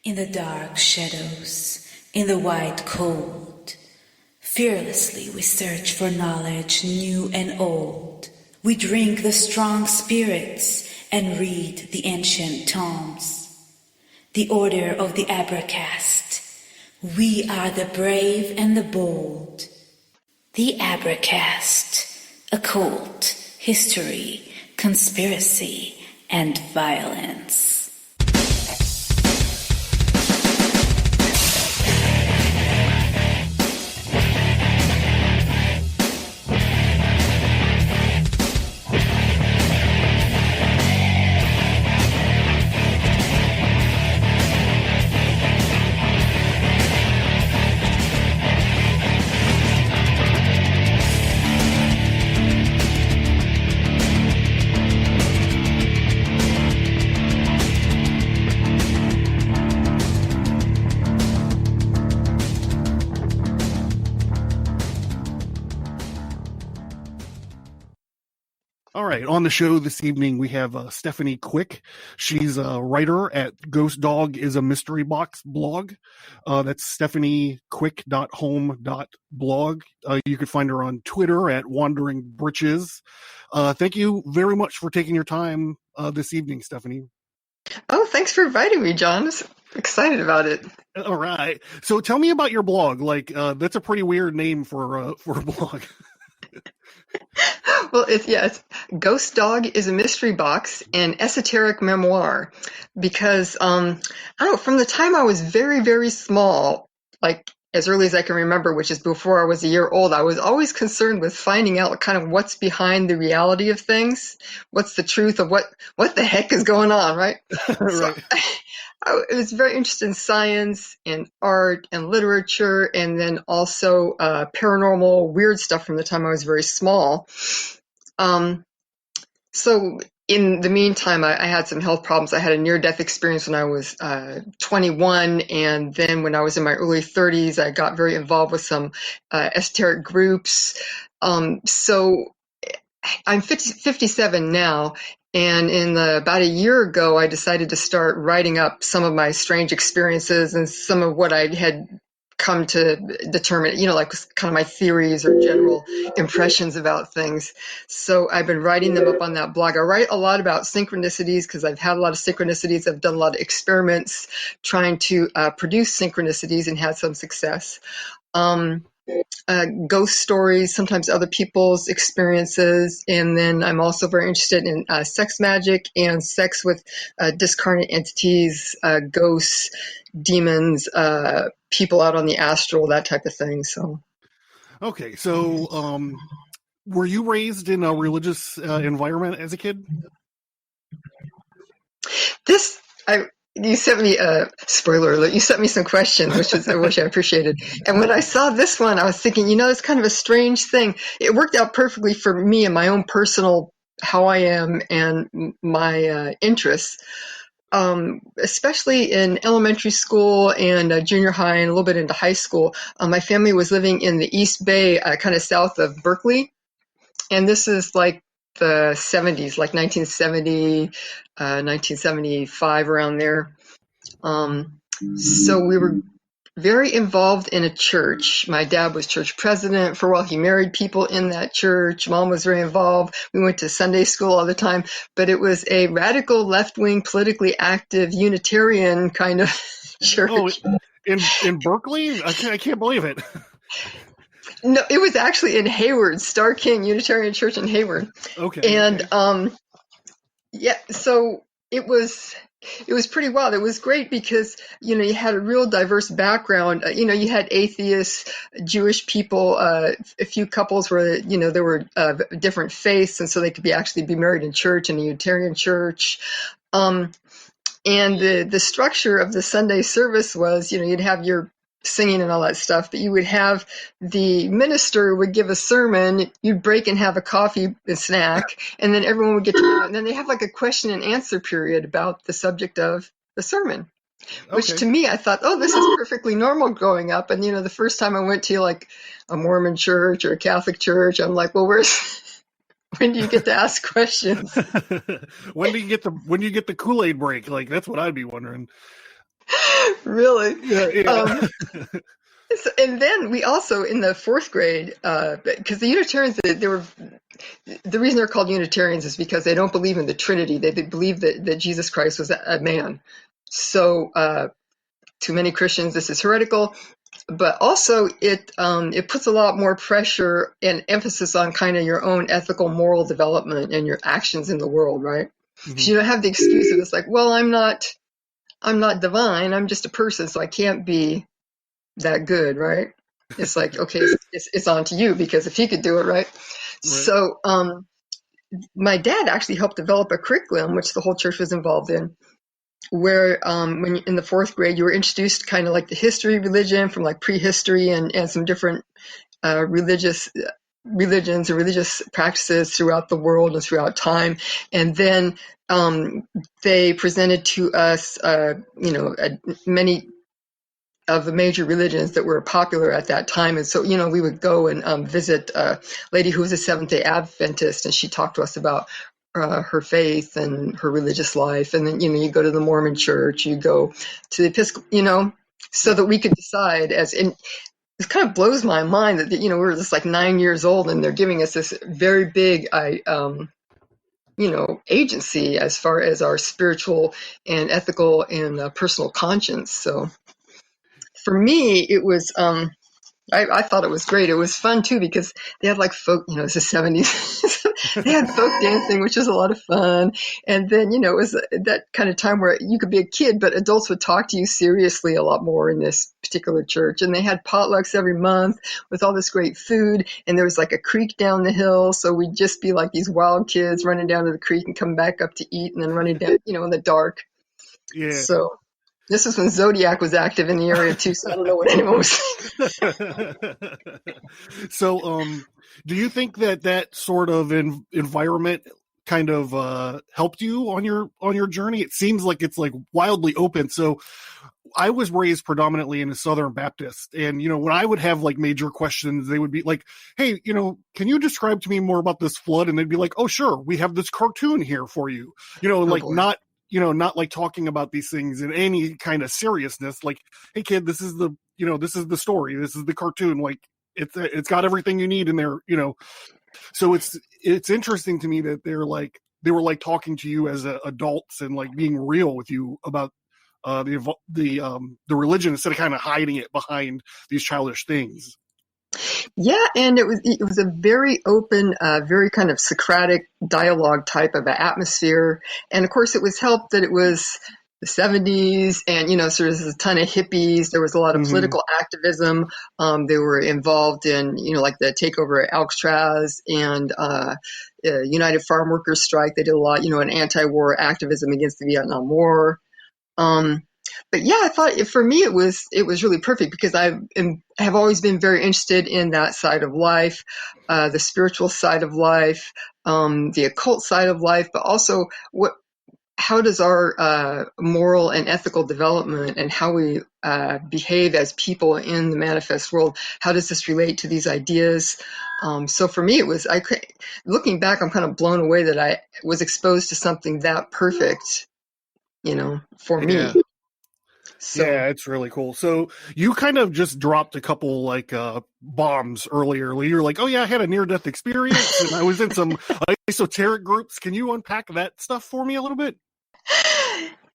In the dark shadows, in the white cold, fearlessly we search for knowledge new and old. We drink the strong spirits and read the ancient tomes. The order of the Abracast. We are the brave and the bold. The Abracast. Occult, history, conspiracy, and violence. All right, on the show this evening, we have Stephanie Quick. She's a writer at Ghost Dog is a Mystery Box blog. That's stephaniequick.home.blog. You can find her on Twitter at Wandering Britches. Thank you very much for taking your time this evening, Stephanie. Oh, thanks for inviting me, John. I'm excited about it. All right. So tell me about your blog. That's a pretty weird name for a blog. Well, it's Ghost Dog is a Mystery Box, an esoteric memoir, because I don't know, from the time I was very, very small, like as early as I can remember, which is before I was a year old, I was always concerned with finding out kind of what's behind the reality of things, what's the truth of what the heck is going on, right? Right. So, I was very interested in science and art and literature, and then also paranormal, weird stuff from the time I was very small. So in the meantime, I had some health problems. I had a near-death experience when I was 21, and then when I was in my early 30s, I got very involved with some esoteric groups. So I'm 57 now. And about a year ago, I decided to start writing up some of my strange experiences and some of what I had come to determine, like kind of my theories or general impressions about things. So I've been writing them up on that blog. I write a lot about synchronicities because I've had a lot of synchronicities. I've done a lot of experiments trying to produce synchronicities and had some success. Ghost stories, sometimes other people's experiences, and then I'm also very interested in sex magic and sex with discarnate entities, ghosts, demons, people out on the astral, that type of thing. So, Okay, so were you raised in a religious environment as a kid? You sent me a spoiler alert. You sent me some questions, which I appreciated. And when I saw this one, I was thinking, it's kind of a strange thing. It worked out perfectly for me and my own personal how I am and my interests. Especially in elementary school and junior high and a little bit into high school. My family was living in the East Bay, kind of south of Berkeley. And this is like the 70s, like 1970, 1975, around there. So we were very involved in a church. My dad was church president for a while. He married people in that church. Mom was very involved. We went to Sunday school all the time, but it was a radical left-wing, politically active Unitarian kind of church. Oh, in Berkeley? I can't believe it. No, it was actually in Hayward, Star King Unitarian Church in Hayward. Okay. And so it was pretty wild. It was great because, you had a real diverse background. You had atheists, Jewish people, a few couples where, there were different faiths, and so they could actually be married in church, in a Unitarian church. And the structure of the Sunday service was, you'd have your singing and all that stuff, but you would have the minister would give a sermon, you'd break and have a coffee and snack, and then everyone would get together, and then they have like a question and answer period about the subject of the sermon. Which to me, I thought, this is perfectly normal growing up. And, the first time I went to like a Mormon church or a Catholic church, I'm like, well, when do you get to ask questions? When do you get the Kool-Aid break? Like, that's what I'd be wondering. Really. Yeah, yeah. And then we also, in the fourth grade, because the Unitarians, they were, the reason they're called Unitarians is because they don't believe in the Trinity. They believe that Jesus Christ was a man. So to many Christians, this is heretical. But also, it puts a lot more pressure and emphasis on kind of your own ethical, moral development and your actions in the world, right? Because Mhm. you don't have the excuse of it's like, well, I'm not divine. I'm just a person, so I can't be that good, right? It's like, okay, it's on to you, because if he could do it, right? Right. So my dad actually helped develop a curriculum, which the whole church was involved in, where when in the fourth grade, you were introduced kind of like the history of religion from like prehistory and some different religions and religious practices throughout the world and throughout time. And then they presented to us, many of the major religions that were popular at that time. And so, we would go and visit a lady who was a Seventh-day Adventist, and she talked to us about her faith and her religious life. And then, you go to the Mormon church, you go to the Episcopal, so Yeah. that we could decide it kind of blows my mind that, we were just like 9 years old and they're giving us this very big, agency as far as our spiritual and ethical and personal conscience. So for me, it was, I thought it was great. It was fun too, because they had like folk, it's the 70s. They had folk dancing, which was a lot of fun. And then, it was that kind of time where you could be a kid, but adults would talk to you seriously a lot more in this particular church. And they had potlucks every month with all this great food. And there was like a creek down the hill. So we'd just be like these wild kids running down to the creek and come back up to eat, and then running down, in the dark. Yeah. So this was when Zodiac was active in the area too. So I don't know what anyone was So, do you think that sort of environment kind of helped you on your journey? It seems like it's like wildly open. So, I was raised predominantly in a Southern Baptist, and when I would have like major questions, they would be like, "Hey, can you describe to me more about this flood?" And they'd be like, "Oh, sure, we have this cartoon here for you." Oh, Like boy. not like talking about these things in any kind of seriousness. Like, "Hey, kid, this is the story. This is the cartoon. Like, it's got everything you need in there." So it's interesting to me that they were like talking to you as adults and like being real with you about the religion, instead of kind of hiding it behind these childish things. Yeah, and it was a very open, very kind of Socratic dialogue type of atmosphere. And of course, it was helped that it was the 70s, and so there was a ton of hippies. There was a lot of Mm-hmm. political activism. They were involved in, like the takeover at Alcatraz and United Farm Workers strike. They did a lot, in anti-war activism against the Vietnam War. Um, but yeah, I thought for me it was really perfect, because have always been very interested in that side of life, the spiritual side of life, the occult side of life, but also how does our moral and ethical development and how we behave as people in the manifest world, how does this relate to these ideas? So for me, looking back, I'm kind of blown away that I was exposed to something that perfect, for Yeah. me. So Yeah, it's really cool. So you kind of just dropped a couple like bombs earlier. You're like, "Oh yeah, I had a near-death experience and I was in some esoteric groups." Can you unpack that stuff for me a little bit?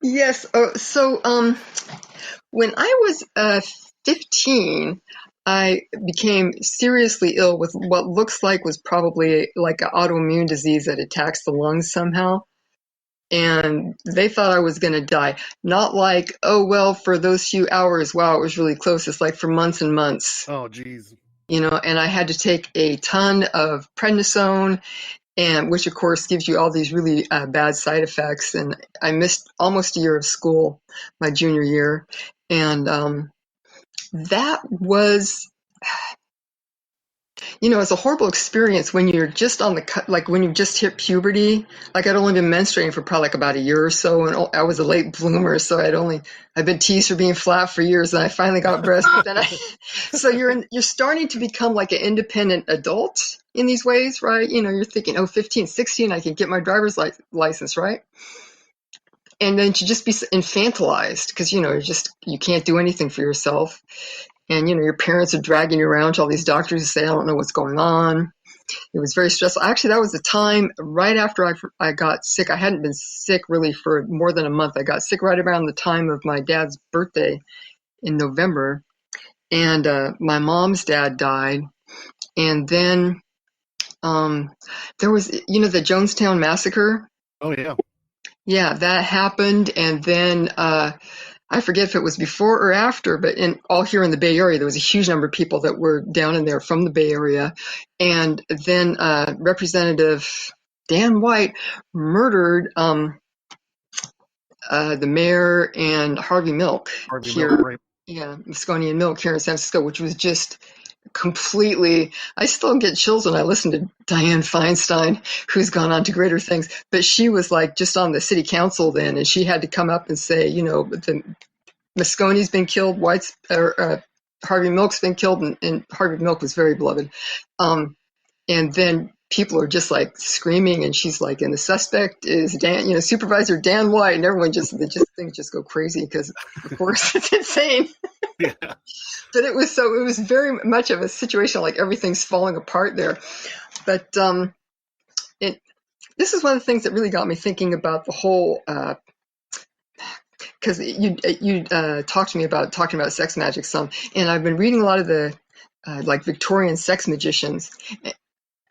yes. So when I was 15, I became seriously ill with what looks like was probably like an autoimmune disease that attacks the lungs somehow. And they thought I was going to die. Not like, oh, well, for those few hours, wow, it was really close. It's like for months and months, Oh, geez. and I had to take a ton of prednisone, and which of course gives you all these really bad side effects. And I missed almost a year of school, my junior year. And that was, it's a horrible experience when you're just on the like when you just hit puberty. Like I'd only been menstruating for probably like about a year or so, and I was a late bloomer, so I'd been teased for being flat for years, and I finally got breast. But then so you're starting to become like an independent adult in these ways, right? You're thinking, oh, 15, 16, I can get my driver's license, right? and then to just be infantilized because, you can't do anything for yourself. And, your parents are dragging you around to all these doctors who say, I don't know what's going on. It was very stressful. Actually, that was the time right after I got sick. I hadn't been sick really for more than a month. I got sick right around the time of my dad's birthday in November. And my mom's dad died. And then there was, the Jonestown Massacre. Oh, yeah. Yeah, that happened. And then I forget if it was before or after, but all here in the Bay Area, there was a huge number of people that were down in there from the Bay Area. And then Representative Dan White murdered the mayor and Harvey Milk here. Milk, right. Yeah, Moscone Milk here in San Francisco, which was just completely, I still get chills when I listen to Dianne Feinstein, who's gone on to greater things, but she was like just on the city council then, and she had to come up and say, the Moscone's been killed, Harvey Milk's been killed, and Harvey Milk was very beloved. And then people are just like screaming, and she's like, and the suspect is Dan, Supervisor Dan White, and everyone things just go crazy because, of course, it's insane. Yeah. But it was very much of a situation like everything's falling apart there. But this is one of the things that really got me thinking about the whole. Because you talked to me about talking about sex magic some, and I've been reading a lot of the like Victorian sex magicians,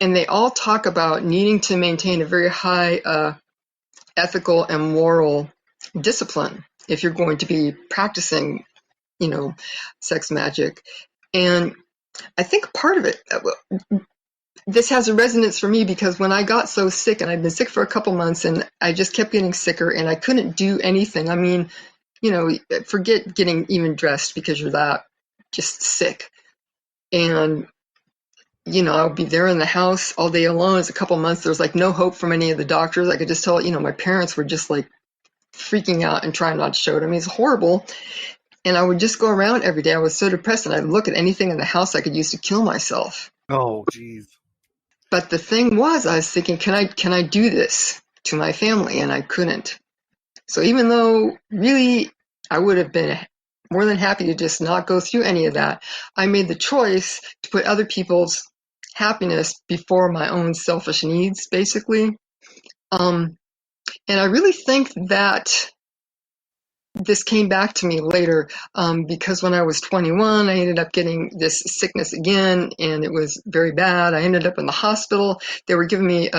and they all talk about needing to maintain a very high ethical and moral discipline if you're going to be practicing, sex magic. And I think part of it, this has a resonance for me because when I got so sick, and I've been sick for a couple months, and I just kept getting sicker, and I couldn't do anything. I mean, forget getting even dressed because you're that just sick. And, I would be there in the house all day alone. It's a couple months. There was like no hope from any of the doctors. I could just tell, my parents were just like freaking out and trying not to show it. I mean, it's horrible. And I would just go around every day. I was so depressed, and I'd look at anything in the house I could use to kill myself. Oh, geez. But the thing was, I was thinking, can I do this to my family? And I couldn't. So even though really I would have been more than happy to just not go through any of that, I made the choice to put other people's happiness before my own selfish needs, basically. And I really think that this came back to me later because when I was 21, I ended up getting this sickness again, and it was very bad. I ended up in the hospital. They were giving me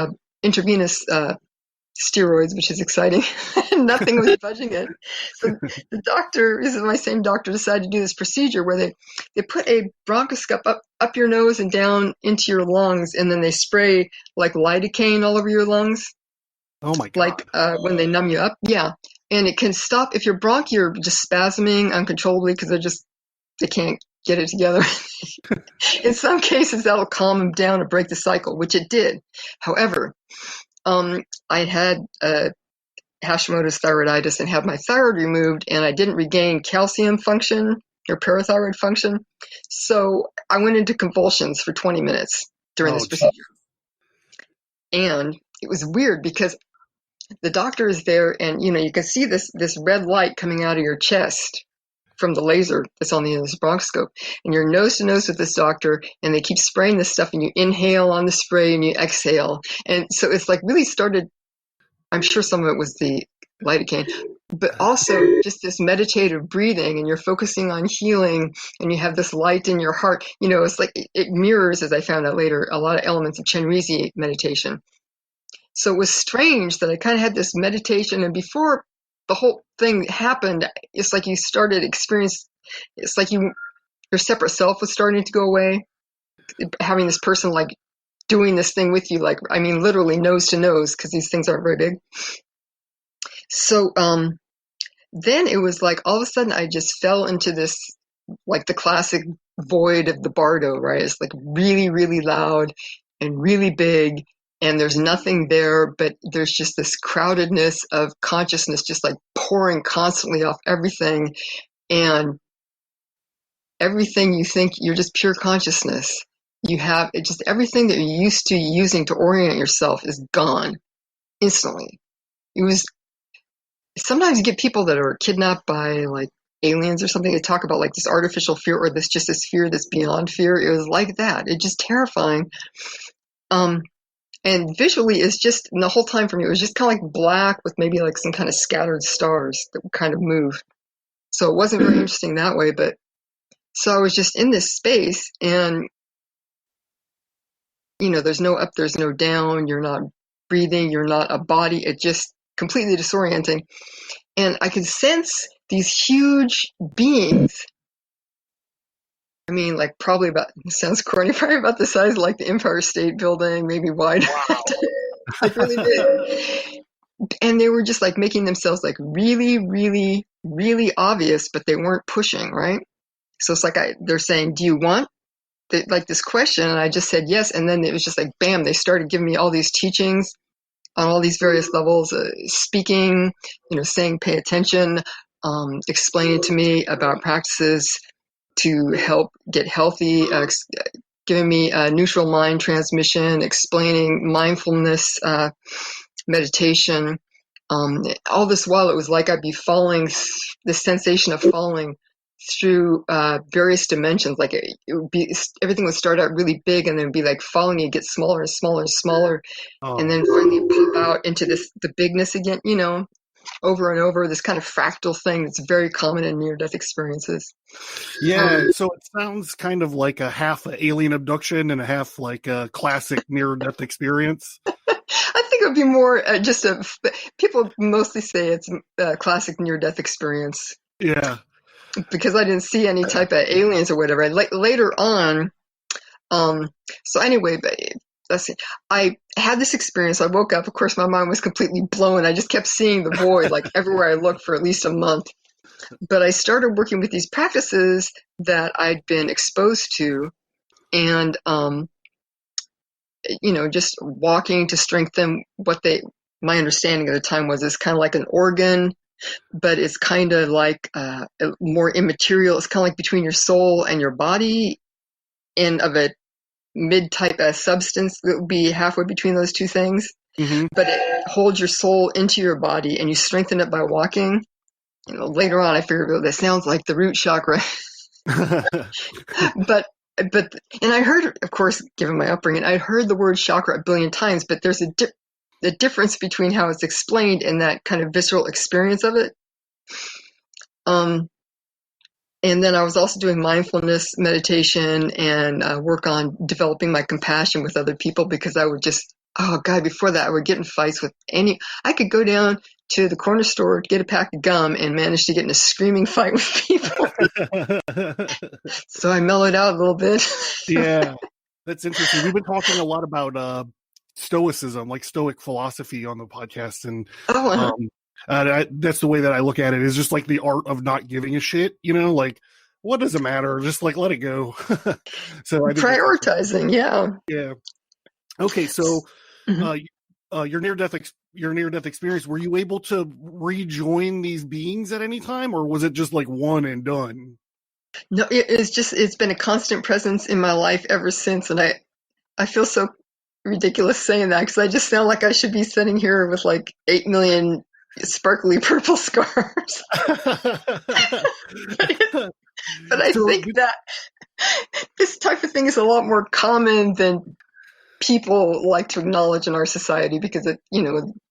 intravenous steroids, which is exciting. Nothing was budging it. So the doctor, this is my same doctor, decided to do this procedure where they put a bronchoscope up your nose and down into your lungs, and then they spray like lidocaine all over your lungs. Oh my God. Like when they numb you up. Yeah. And it can stop if your bronchi are just spasming uncontrollably because they can't get it together. In some cases, that'll calm them down and break the cycle, which it did. However, I had Hashimoto's thyroiditis and had my thyroid removed, and I didn't regain calcium function or parathyroid function. So I went into convulsions for 20 minutes during this procedure. And it was weird because the doctor is there, and you can see this red light coming out of your chest from the laser that's on the end of this bronchoscope, and you're nose to nose with this doctor, and they keep spraying this stuff, and you inhale on the spray and you exhale, and so it's like really started. I'm sure some of it was the lidocaine, but also just this meditative breathing, and you're focusing on healing, and you have this light in your heart. It's like it mirrors, as I found out later, a lot of elements of Chenrezig meditation. So it was strange that I kind of had this meditation, and before the whole thing happened, it's like you started experience. It's like your separate self was starting to go away. Having this person like doing this thing with you, like I mean, literally nose to nose, because these things aren't very big. So then it was like all of a sudden I just fell into this, like the classic void of the bardo, right? It's like really, really loud and really big. And there's nothing there, but there's just this crowdedness of consciousness just like pouring constantly off everything. And everything you think, you're just pure consciousness. You have it, just everything that you're used to using to orient yourself is gone instantly. It was sometimes you get people that are kidnapped by like aliens or something. They talk about like this artificial fear or this fear that's beyond fear. It was like that. It's just terrifying. And visually, it's just, and the whole time for me, it was just kind of like black with maybe like some kind of scattered stars that would kind of move. So it wasn't very interesting that way, but so I was just in this space and, you know, there's no up, there's no down, you're not breathing, you're not a body. It's just completely disorienting. And I could sense these huge beings. I mean, like probably about, it sounds corny, probably about the size of like the Empire State Building, maybe wider. Wow. Like really big. And they were just like making themselves like really, really, really obvious, but they weren't pushing, right? So it's like they're saying, do you want like this question? And I just said yes. And then it was just like, bam, they started giving me all these teachings on all these various levels, speaking, you know, saying, pay attention, explaining to me about practices to help get healthy, giving me neutral mind transmission, explaining mindfulness, meditation. All this while it was like I'd be falling, the sensation of falling through various dimensions. Like it would be, everything would start out really big and then be like falling and get smaller and smaller and smaller. Oh. And then finally pop out into the bigness again, you know, over and over, this kind of fractal thing that's very common in near-death experiences. Yeah, so it sounds kind of like a half alien abduction and a half like a classic near-death experience. I think it would be more people mostly say it's a classic near-death experience. Yeah. Because I didn't see any type of aliens or whatever. Later on, so anyway, but let's see. I had this experience. I woke up. Of course, my mind was completely blown. I just kept seeing the void like everywhere I looked for at least a month. But I started working with these practices that I'd been exposed to, and you know, just walking to strengthen my understanding at the time was it's kind of like an organ, but it's kind of like more immaterial. It's kind of like between your soul and your body, and of a mid-type substance that would be halfway between those two things. Mm-hmm. But it holds your soul into your body, and you strengthen it by walking. You know, later on, I figured, well, that sounds like the root chakra. but and I heard, of course, given my upbringing, I heard the word chakra a billion times, but there's a difference between how it's explained and that kind of visceral experience of it. And then I was also doing mindfulness meditation and work on developing my compassion with other people, because I would just, oh God, before that I would get in fights with I could go down to the corner store to get a pack of gum and manage to get in a screaming fight with people. So I mellowed out a little bit. Yeah, that's interesting. We've been talking a lot about stoicism, like stoic philosophy on the podcast. And that's the way that I look at it, is just like the art of not giving a shit, you know, like what does it matter? Just like let it go. So I think prioritizing. Yeah. Okay. So, your near-death experience, were you able to rejoin these beings at any time, or was it just like one and done? No, it's been a constant presence in my life ever since. And I feel so ridiculous saying that, because I just sound like I should be sitting here with like 8 million sparkly purple scars. But I think that this type of thing is a lot more common than people like to acknowledge in our society, because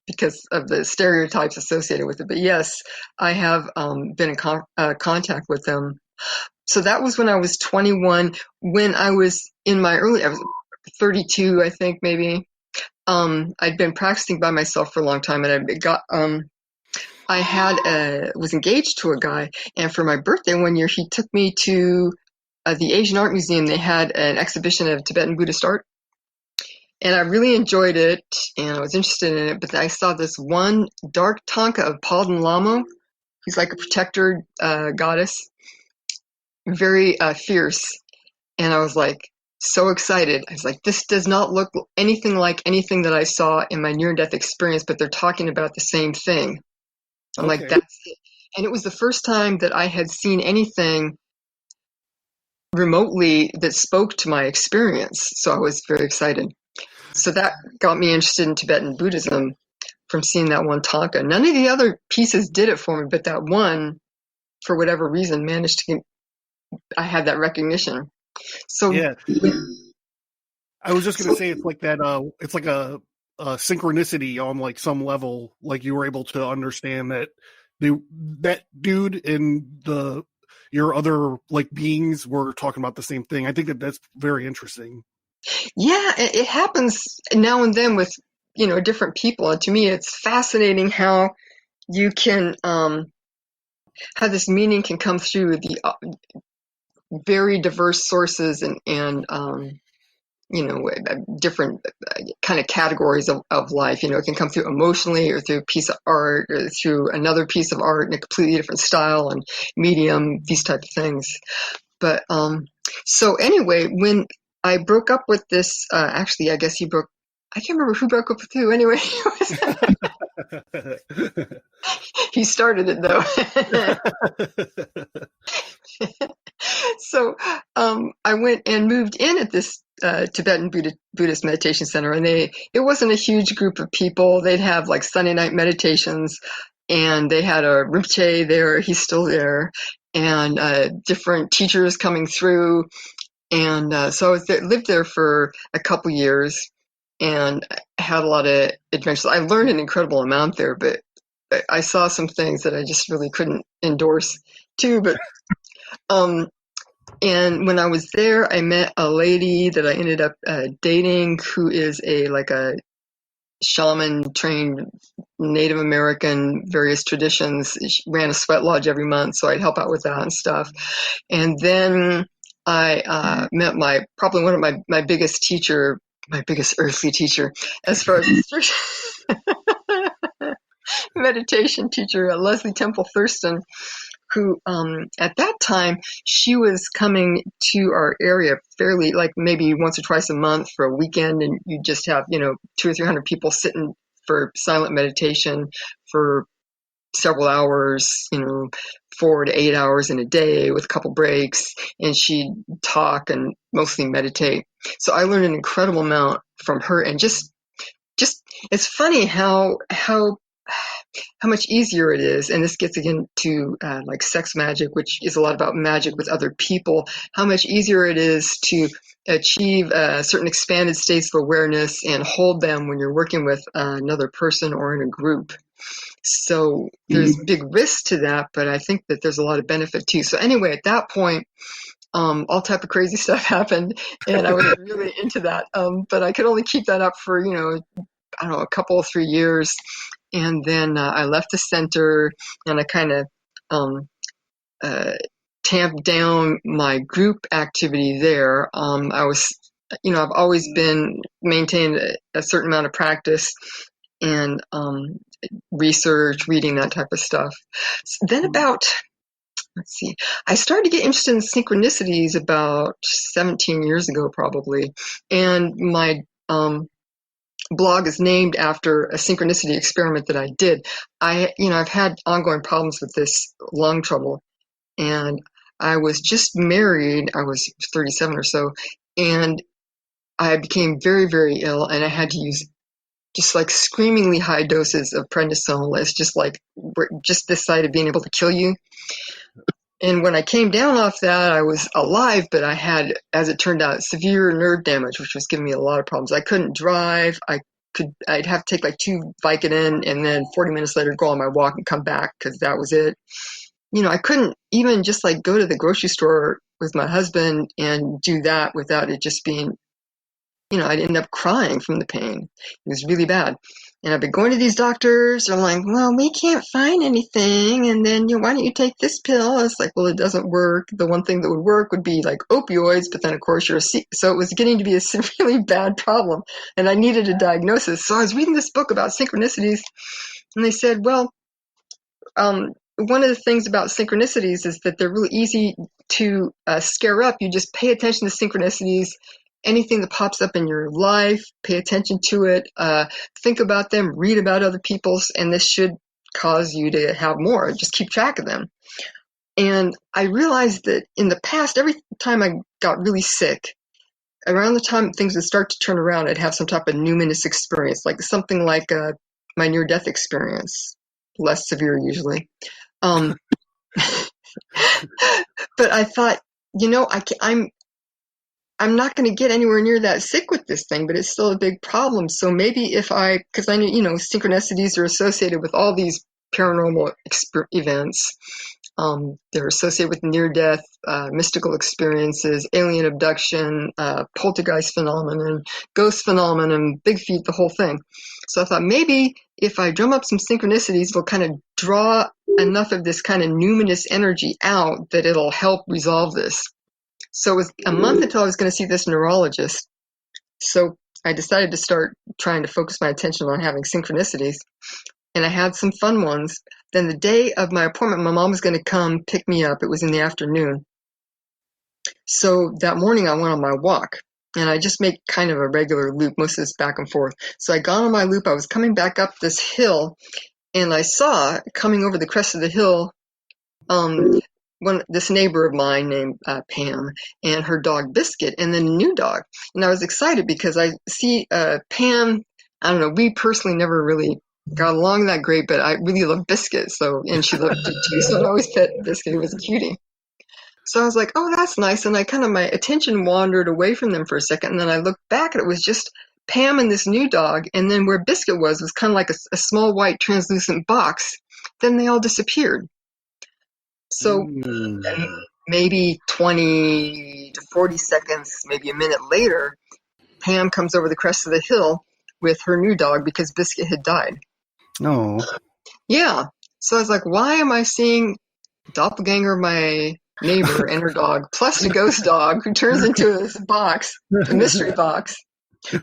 because of the stereotypes associated with it. But yes, I have been in contact with them. So that was when I was 21. When I was I was 32, I think, maybe. I'd been practicing by myself for a long time, and I was engaged to a guy, and for my birthday one year, he took me to the Asian Art Museum. They had an exhibition of Tibetan Buddhist art, and I really enjoyed it, and I was interested in it. But I saw this one dark tanka of Palden Lamo. He's like a protector goddess, very fierce, and I was like so excited. I was like, this does not look anything like anything that I saw in my near-death experience, but they're talking about the same thing. I'm like, that's it. And it was the first time that I had seen anything remotely that spoke to my experience. So I was very excited. So that got me interested in Tibetan Buddhism from seeing that one tanka. None of the other pieces did it for me, but that one, for whatever reason, managed to I had that recognition. So yeah, I was just gonna say it's like that. It's like a synchronicity on like some level. Like you were able to understand that that dude and your other like beings were talking about the same thing. I think that's very interesting. yeah, it happens now and then with, different people. And to me, it's fascinating how you can, how this meaning can come through the very diverse sources and different kind of categories of life. It can come through emotionally or through a piece of art or through another piece of art in a completely different style and medium, these type of things. But so anyway, when I broke up with this, actually, I guess I can't remember who broke up with who. Anyway, he started it though. So I went and moved in at this Tibetan Buddhist meditation center, and it wasn't a huge group of people. They'd have like Sunday night meditations, and they had a Rinpoche there. He's still there, and different teachers coming through. And so I lived there for a couple years and had a lot of adventures. I learned an incredible amount there, but I saw some things that I just really couldn't endorse too. But and when I was there, I met a lady that I ended up dating, who is a shaman trained Native American, various traditions. She ran a sweat lodge every month, so I'd help out with that and stuff. And then I met probably one of my biggest teacher, my biggest earthly teacher, as far as meditation teacher, Leslie Temple Thurston, who at that time, she was coming to our area fairly, like maybe once or twice a month for a weekend, and you just have 200 or 300 people sitting for silent meditation for several hours, 4 to 8 hours in a day with a couple breaks, and she'd talk and mostly meditate. So I learned an incredible amount from her, and just it's funny how much easier it is, and this gets again to like sex magic, which is a lot about magic with other people, how much easier it is to achieve certain expanded states of awareness and hold them when you're working with another person or in a group. So there's big risk to that, but I think that there's a lot of benefit too. So anyway, at that point, all type of crazy stuff happened, and I was really into that. But I could only keep that up for, I don't know, a couple of 3 years. And then I left the center, and I kind of tamped down my group activity there. I was, I've always maintained a certain amount of practice and research, reading, that type of stuff. So then I started to get interested in synchronicities about 17 years ago, probably. And my blog is named after a synchronicity experiment that I did. I've had ongoing problems with this lung trouble, and I was just married. I was 37 or so, and I became very, very ill, and I had to use just like screamingly high doses of prednisone. It's just this side of being able to kill you. And when I came down off that, I was alive, but I had, as it turned out, severe nerve damage, which was giving me a lot of problems. I couldn't drive. I'd have to take like 2 Vicodin and then 40 minutes later go on my walk and come back, because that was it. I couldn't even just like go to the grocery store with my husband and do that without it just being, I'd end up crying from the pain. It was really bad. And I've been going to these doctors. I'm like, well, we can't find anything. And then, why don't you take this pill? It's like, well, it doesn't work. The one thing that would work would be like opioids. But then, of course, so it was getting to be a really bad problem. And I needed a diagnosis. So I was reading this book about synchronicities. And they said, well, one of the things about synchronicities is that they're really easy to scare up. You just pay attention to synchronicities. Anything that pops up in your life, pay attention to it, think about them, read about other people's, and this should cause you to have more. Just keep track of them. And I realized that in the past, every time I got really sick, around the time things would start to turn around, I'd have some type of numinous experience, like something like my near-death experience, less severe usually. But I thought, I'm not going to get anywhere near that sick with this thing, but it's still a big problem. So maybe because I knew, synchronicities are associated with all these paranormal events. They're associated with near-death, mystical experiences, alien abduction, poltergeist phenomenon, ghost phenomenon, big feet, the whole thing. So I thought maybe if I drum up some synchronicities, it'll kind of draw enough of this kind of numinous energy out that it'll help resolve this. So it was a month until I was going to see this neurologist. So I decided to start trying to focus my attention on having synchronicities. And I had some fun ones. Then the day of my appointment, my mom was going to come pick me up. It was in the afternoon. So that morning I went on my walk. And I just make kind of a regular loop, most of this back and forth. So I got on my loop. I was coming back up this hill. And I saw coming over the crest of the hill this neighbor of mine named Pam and her dog Biscuit, and then a new dog. And I was excited because I see Pam, I don't know, we personally never really got along that great, but I really love Biscuit. And she loved it too. So I always pet Biscuit. He was a cutie. So I was like, oh, that's nice. And my attention wandered away from them for a second. And then I looked back and it was just Pam and this new dog. And then where Biscuit was kind of like a small white translucent box. Then they all disappeared. So maybe 20 to 40 seconds, maybe a minute later, Pam comes over the crest of the hill with her new dog because Biscuit had died. Oh. Yeah. So I was like, why am I seeing doppelganger of my neighbor and her dog, plus a ghost dog who turns into this box, a mystery box?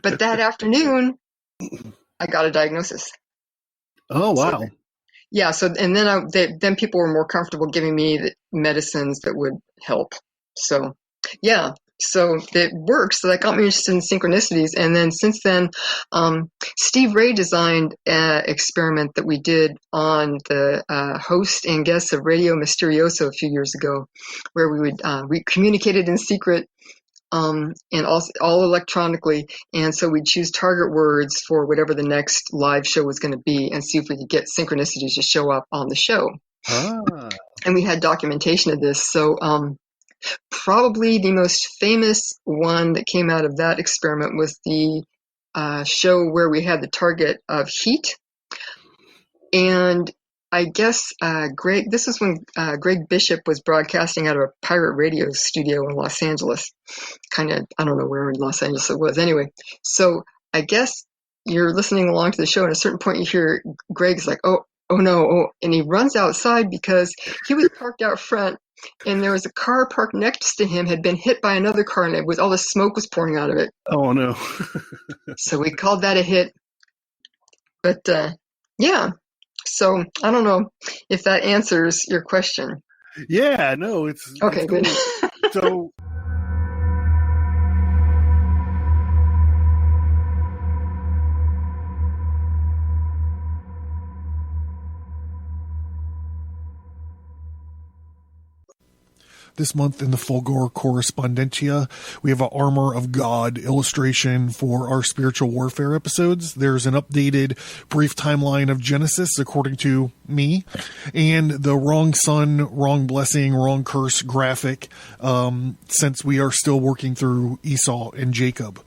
But that afternoon, I got a diagnosis. Oh, wow. Yeah, so and then people were more comfortable giving me the medicines that would help. So yeah, so it worked. So that got me interested in synchronicities. And then since then, Steve Ray designed an experiment that we did on the host and guests of Radio Misterioso a few years ago, where we communicated in secret. And all electronically. And so we'd choose target words for whatever the next live show was going to be and see if we could get synchronicities to show up on the show. Ah. And we had documentation of this. So probably the most famous one that came out of that experiment was the show where we had the target of heat. And I guess this is when Greg Bishop was broadcasting out of a pirate radio studio in Los Angeles. I don't know where in Los Angeles it was. Anyway, so I guess you're listening along to the show, and at a certain point you hear Greg's like, oh no, and he runs outside because he was parked out front, and there was a car parked next to him had been hit by another car, and all the smoke was pouring out of it. Oh no. So we called that a hit. But yeah. So I don't know if that answers your question. Yeah, no, it's okay. Good. So this month in the Fulgor Correspondentia, we have an Armor of God illustration for our spiritual warfare episodes. There's an updated brief timeline of Genesis, according to me, and the wrong son, wrong blessing, wrong curse graphic, since we are still working through Esau and Jacob.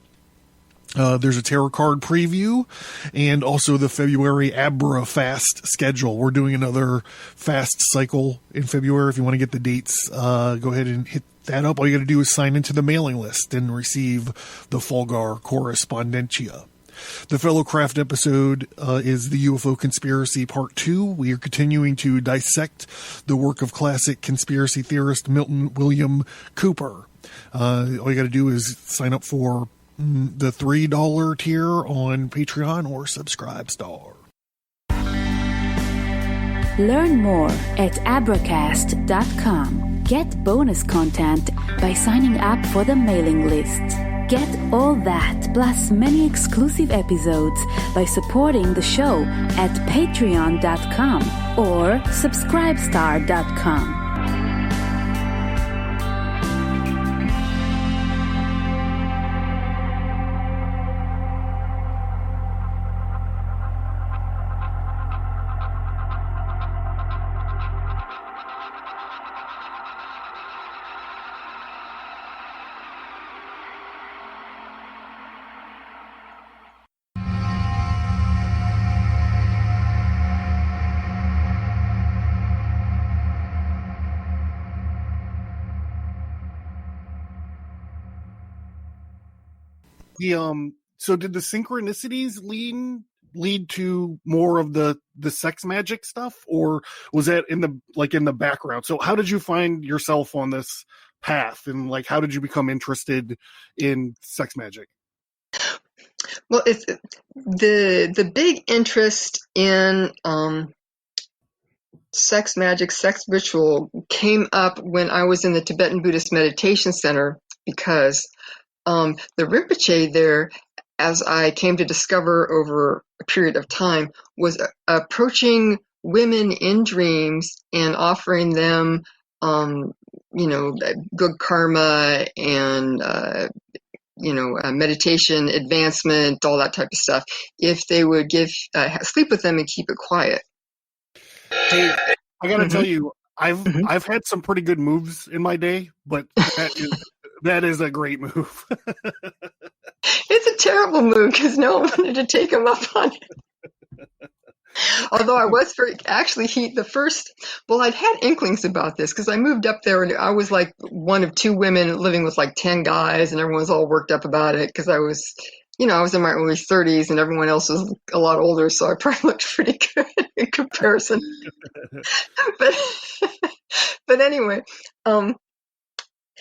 There's a tarot card preview and also the February Abra fast schedule. We're doing another fast cycle in February. If you want to get the dates, go ahead and hit that up. All you got to do is sign into the mailing list and receive the Fulgar Correspondentia. The Fellowcraft episode is the UFO Conspiracy Part 2. We are continuing to dissect the work of classic conspiracy theorist Milton William Cooper. All you got to do is sign up for the $3 tier on Patreon or Subscribestar. Learn more at abracast.com. Get bonus content by signing up for the mailing list. Get all that plus many exclusive episodes by supporting the show at patreon.com or subscribestar.com. So did the synchronicities lead to more of the sex magic stuff, or was that in the background? So how did you find yourself on this path, and like how did you become interested in sex magic? Well, it's the big interest in sex magic, sex ritual came up when I was in the Tibetan Buddhist Meditation Center, because the Rinpoche there, as I came to discover over a period of time, was approaching women in dreams and offering them, good karma and, meditation, advancement, all that type of stuff, if they would sleep with them and keep it quiet. Hey, I gotta tell you, I've had some pretty good moves in my day, but that is a great move. It's a terrible move because no one wanted to take him up on it. Although I was I'd had inklings about this because I moved up there and I was like one of two women living with like 10 guys, and everyone was all worked up about it because I was in my early 30s and everyone else was a lot older, so I probably looked pretty good in comparison. But anyway,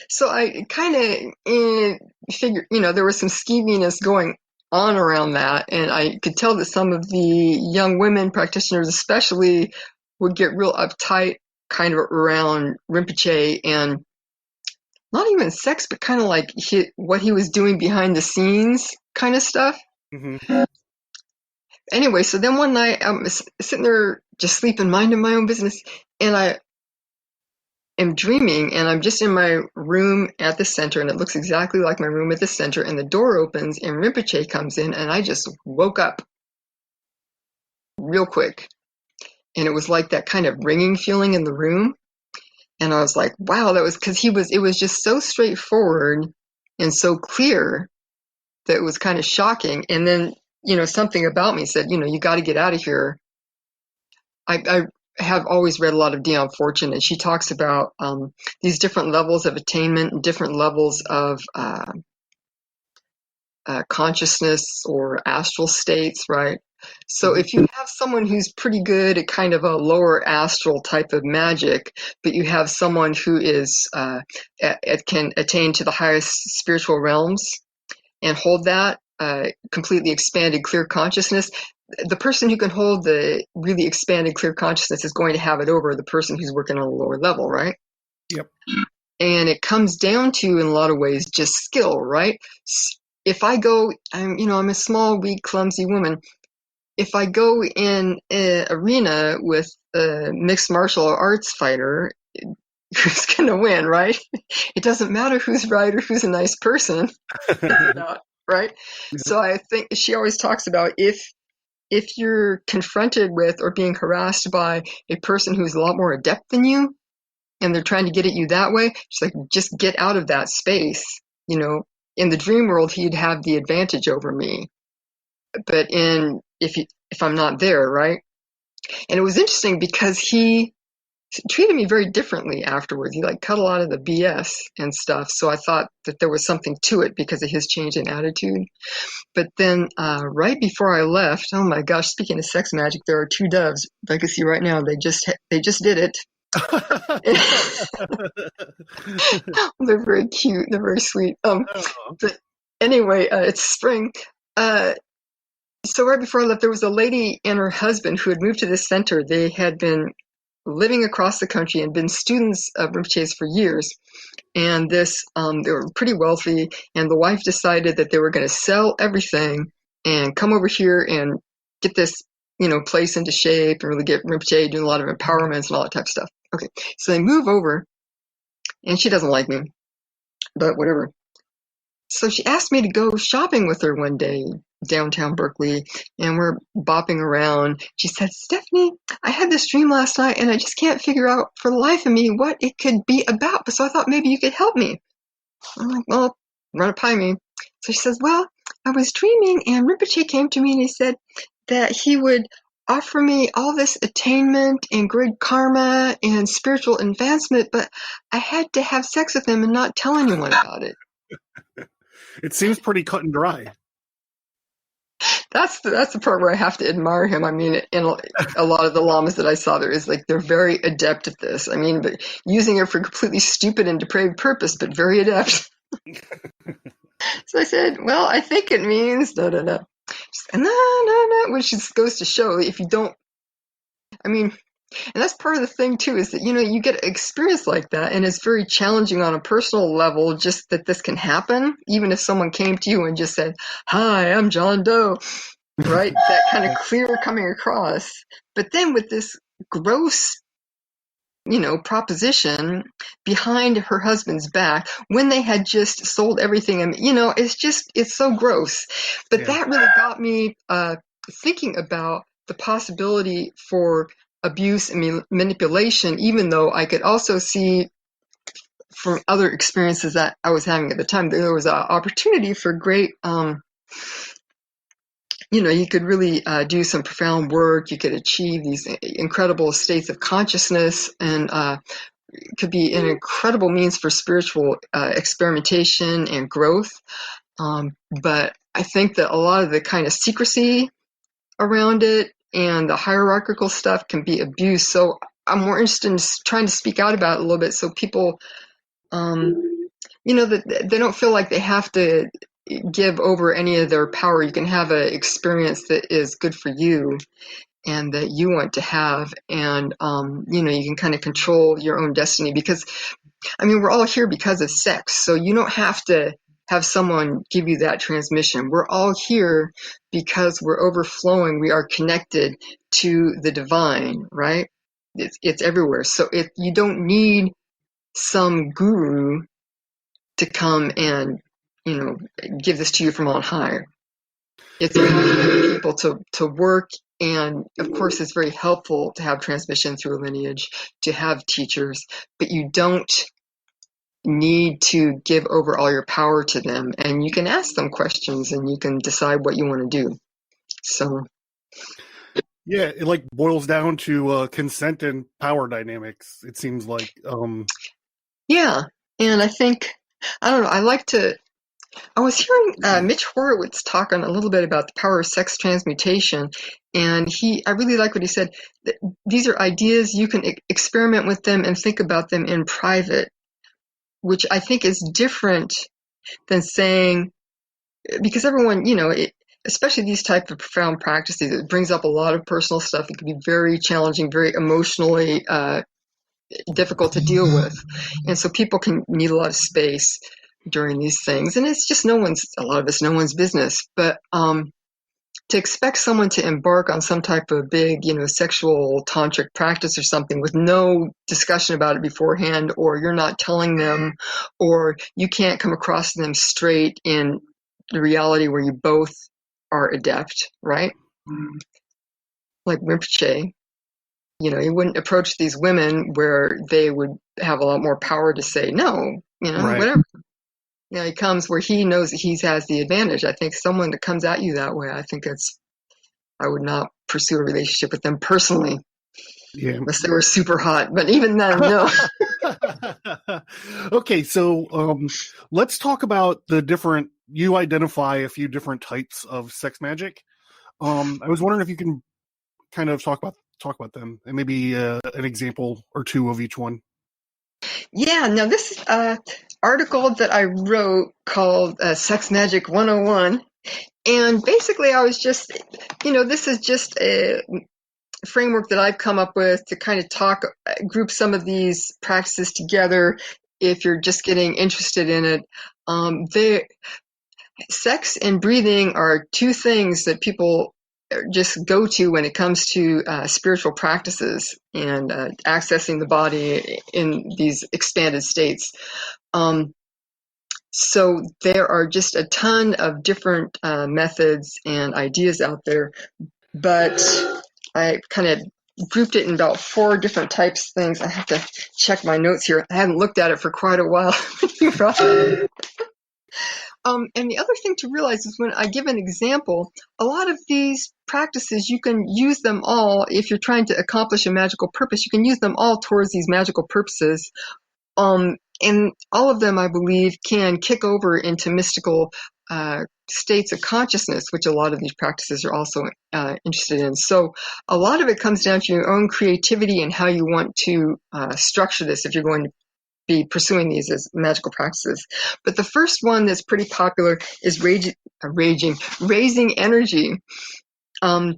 so I kind of figured, there was some skeeviness going on around that, and I could tell that some of the young women practitioners especially would get real uptight kind of around Rinpoche, and not even sex, but kind of like what he was doing behind the scenes kind of stuff. Mm-hmm. Anyway, so then one night I'm sitting there just sleeping, minding my own business, and I am dreaming, and I'm just in my room at the center, and it looks exactly like my room at the center, and the door opens and Rinpoche comes in, and I just woke up real quick, and it was like that kind of ringing feeling in the room, and I was like, wow, that was because it was just so straightforward and so clear that it was kind of shocking. And then something about me said, you got to get out of here. I have always read a lot of Dion Fortune, and she talks about these different levels of attainment and different levels of consciousness or astral states, right? So if you have someone who's pretty good at kind of a lower astral type of magic, but you have someone who is can attain to the highest spiritual realms and hold that completely expanded clear consciousness, the person who can hold the really expanded clear consciousness is going to have it over the person who's working on a lower level, right? Yep. And it comes down to, in a lot of ways, just skill, right? If I go, I'm a small, weak, clumsy woman. If I go in an arena with a mixed martial arts fighter, who's going to win, right? It doesn't matter who's right or who's a nice person, right? Yeah. So I think she always talks about if you're confronted with or being harassed by a person who's a lot more adept than you, and they're trying to get at you that way, she's like, just get out of that space. In the dream world, he'd have the advantage over me. But if I'm not there, right? And it was interesting because he treated me very differently afterwards. He cut a lot of the BS and stuff. So I thought that there was something to it because of his change in attitude. But then right before I left, oh my gosh, speaking of sex magic, there are two doves I can see right now. They just did it. They're very cute. They're very sweet. But anyway, it's spring. So right before I left, there was a lady and her husband who had moved to this center. They had been living across the country and been students of Rinpoche's for years. And they were pretty wealthy, and the wife decided that they were going to sell everything and come over here and get this, place into shape and really get Rinpoche doing a lot of empowerments and all that type of stuff. Okay. So they move over, and she doesn't like me, but whatever. So she asked me to go shopping with her one day, downtown Berkeley, and we're bopping around. She said, Stephanie, I had this dream last night and I just can't figure out for the life of me what it could be about. So I thought maybe you could help me. I'm like, well, run it by me. So she says, well, I was dreaming and Rinpoche came to me and he said that he would offer me all this attainment and good karma and spiritual advancement, but I had to have sex with him and not tell anyone about it. It seems pretty cut and dry. That's the part where I have to admire him. I mean, in a lot of the lamas that I saw, they're very adept at this. I mean, but using it for completely stupid and depraved purpose, but very adept. So I said, well, I think it means da da da. And no, which just goes to show if you don't, I mean, and that's part of the thing too, is that, you get an experience like that, and it's very challenging on a personal level, just that this can happen, even if someone came to you and just said, hi, I'm John Doe, right? That kind of clear coming across. But then with this gross, proposition behind her husband's back when they had just sold everything, and, it's so gross. But that really got me thinking about the possibility for abuse and manipulation, even though I could also see from other experiences that I was having at the time, there was an opportunity for great, you could really do some profound work. You could achieve these incredible states of consciousness, and it could be an incredible means for spiritual experimentation and growth. But I think that a lot of the kind of secrecy around it and the hierarchical stuff can be abused. So I'm more interested in trying to speak out about it a little bit, so people, that they don't feel like they have to give over any of their power. You can have an experience that is good for you and that you want to have, and you can kind of control your own destiny, because we're all here because of sex, so you don't have to have someone give you that transmission. We're all here because we're overflowing. We are connected to the divine, right? It's everywhere. So you don't need some guru to come and give this to you from on high. It's for people to work, and of course it's very helpful to have transmission through lineage, to have teachers, but you don't need to give over all your power to them, and you can ask them questions and you can decide what you want to do. So yeah, it like boils down to consent and power dynamics, it seems like. Yeah, and I think, I don't know, I was hearing Mitch Horowitz talking a little bit about the power of sex transmutation, and I really like what he said. These are ideas, you can experiment with them and think about them in private, which I think is different than saying, because everyone, especially these type of profound practices, it brings up a lot of personal stuff. It can be very challenging, very emotionally difficult to deal with. And so people can need a lot of space during these things. And it's just a lot of it's no one's business. But to expect someone to embark on some type of big, sexual tantric practice or something with no discussion about it beforehand, or you're not telling them, or you can't come across to them straight in the reality where you both are adept, right? Like Rinpoche, you wouldn't approach these women where they would have a lot more power to say no, Right. whatever. He comes where he knows that he has the advantage. I think someone that comes at you that way, I would not pursue a relationship with them personally. Yeah. Unless they were super hot, but even then, no. Okay, so let's talk about you identify a few different types of sex magic. I was wondering if you can kind of talk about them, and maybe an example or two of each one. Yeah, now this article that I wrote called Sex Magic 101, and basically I was just, this is just a framework that I've come up with to kind of group some of these practices together if you're just getting interested in it. Sex and breathing are two things that people just go to when it comes to spiritual practices and accessing the body in these expanded states. So there are just a ton of different methods and ideas out there, but I kind of grouped it in about 4 different types of things. I have to check my notes here. I haven't looked at it for quite a while. And the other thing to realize is when I give an example, a lot of these practices, you can use them all if you're trying to accomplish a magical purpose. You can use them all towards these magical purposes. and all of them, I believe, can kick over into mystical states of consciousness, which a lot of these practices are also interested in. So a lot of it comes down to your own creativity and how you want to structure this if you're going to be pursuing these as magical practices. But the first one that's pretty popular is raising energy.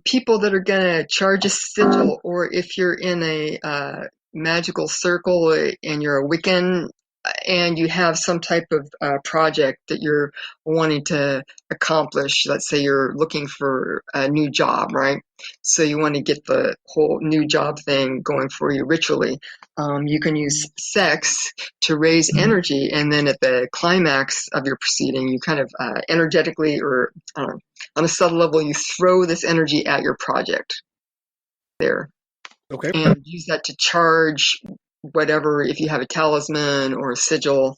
People that are going to charge a sigil, or if you're in a magical circle and you're a Wiccan and you have some type of project that you're wanting to accomplish. Let's say you're looking for a new job, right? So you want to get the whole new job thing going for you ritually. You can use sex to raise energy, and then at the climax of your proceeding, you kind of energetically, or on a subtle level, you throw this energy at your project there. Okay. And use that to charge whatever, if you have a talisman or a sigil.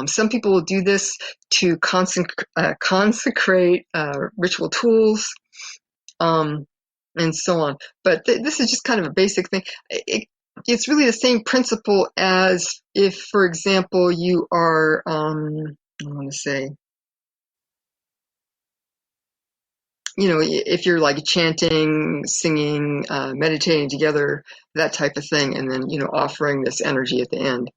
Some people will do this to consecrate ritual tools, and so on. But this is just kind of a basic thing. It's really the same principle as if, for example, you are, I want to say, if you're like chanting, singing, meditating together, that type of thing, and then, offering this energy at the end.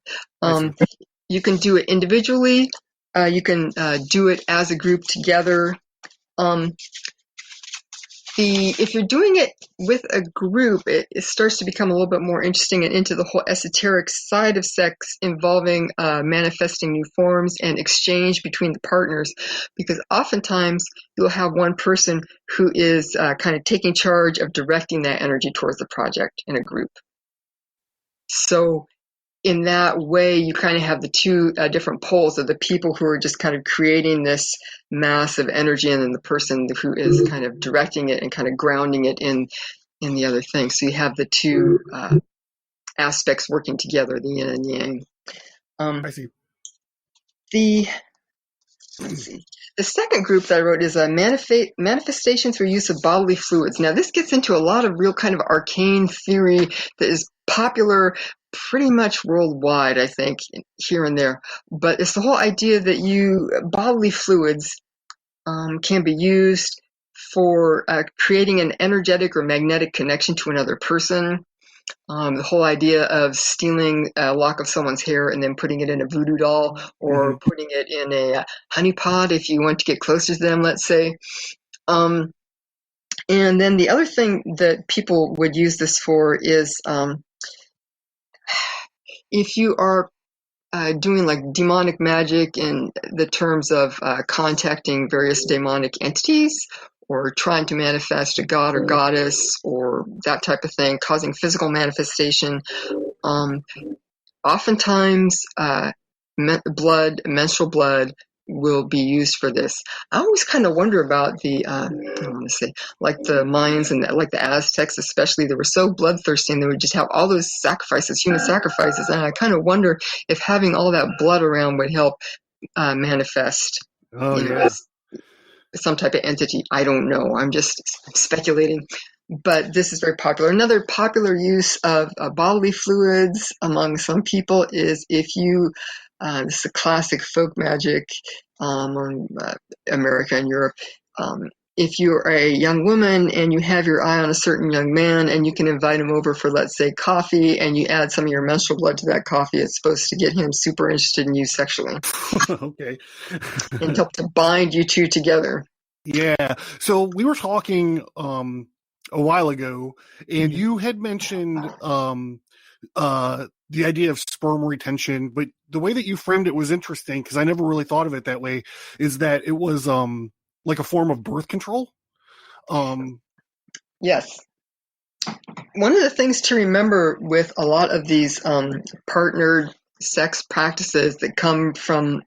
You can do it individually. You can do it as a group together. If you're doing it with a group, it starts to become a little bit more interesting and into the whole esoteric side of sex, involving manifesting new forms and exchange between the partners, because oftentimes you'll have one person who is kind of taking charge of directing that energy towards the project in a group. So in that way, you kind of have the two different poles of the people who are just kind of creating this mass of energy, and then the person who is kind of directing it and kind of grounding it in the other thing. So you have the two aspects working together, the yin and yang. I see. Let's see. The second group that I wrote is manifestation through use of bodily fluids. Now, this gets into a lot of real kind of arcane theory that is popular pretty much worldwide, I think, here and there. But it's the whole idea that bodily fluids can be used for creating an energetic or magnetic connection to another person. The whole idea of stealing a lock of someone's hair and then putting it in a voodoo doll, or putting it in a honey pot if you want to get closer to them, let's say. And then the other thing that people would use this for is if you are doing like demonic magic in the terms of contacting various demonic entities, or trying to manifest a god or goddess, or that type of thing, causing physical manifestation. Oftentimes, menstrual blood will be used for this. I always kind of wonder about the, I want to say, like the Mayans and like the Aztecs especially, they were so bloodthirsty, and they would just have all those sacrifices, human sacrifices, and I kind of wonder if having all that blood around would help manifest some type of entity. I don't know. I'm just speculating. But this is very popular. Another popular use of bodily fluids among some people is if you, this is a classic folk magic in America and Europe. If you're a young woman and you have your eye on a certain young man, and you can invite him over for, let's say, coffee, and you add some of your menstrual blood to that coffee, it's supposed to get him super interested in you sexually. Okay. And help to bind you two together. Yeah. So we were talking a while ago, and you had mentioned the idea of sperm retention, but the way that you framed it was interesting, because I never really thought of it that way, is that it was like a form of birth control. Yes. One of the things to remember with a lot of these partnered sex practices that come from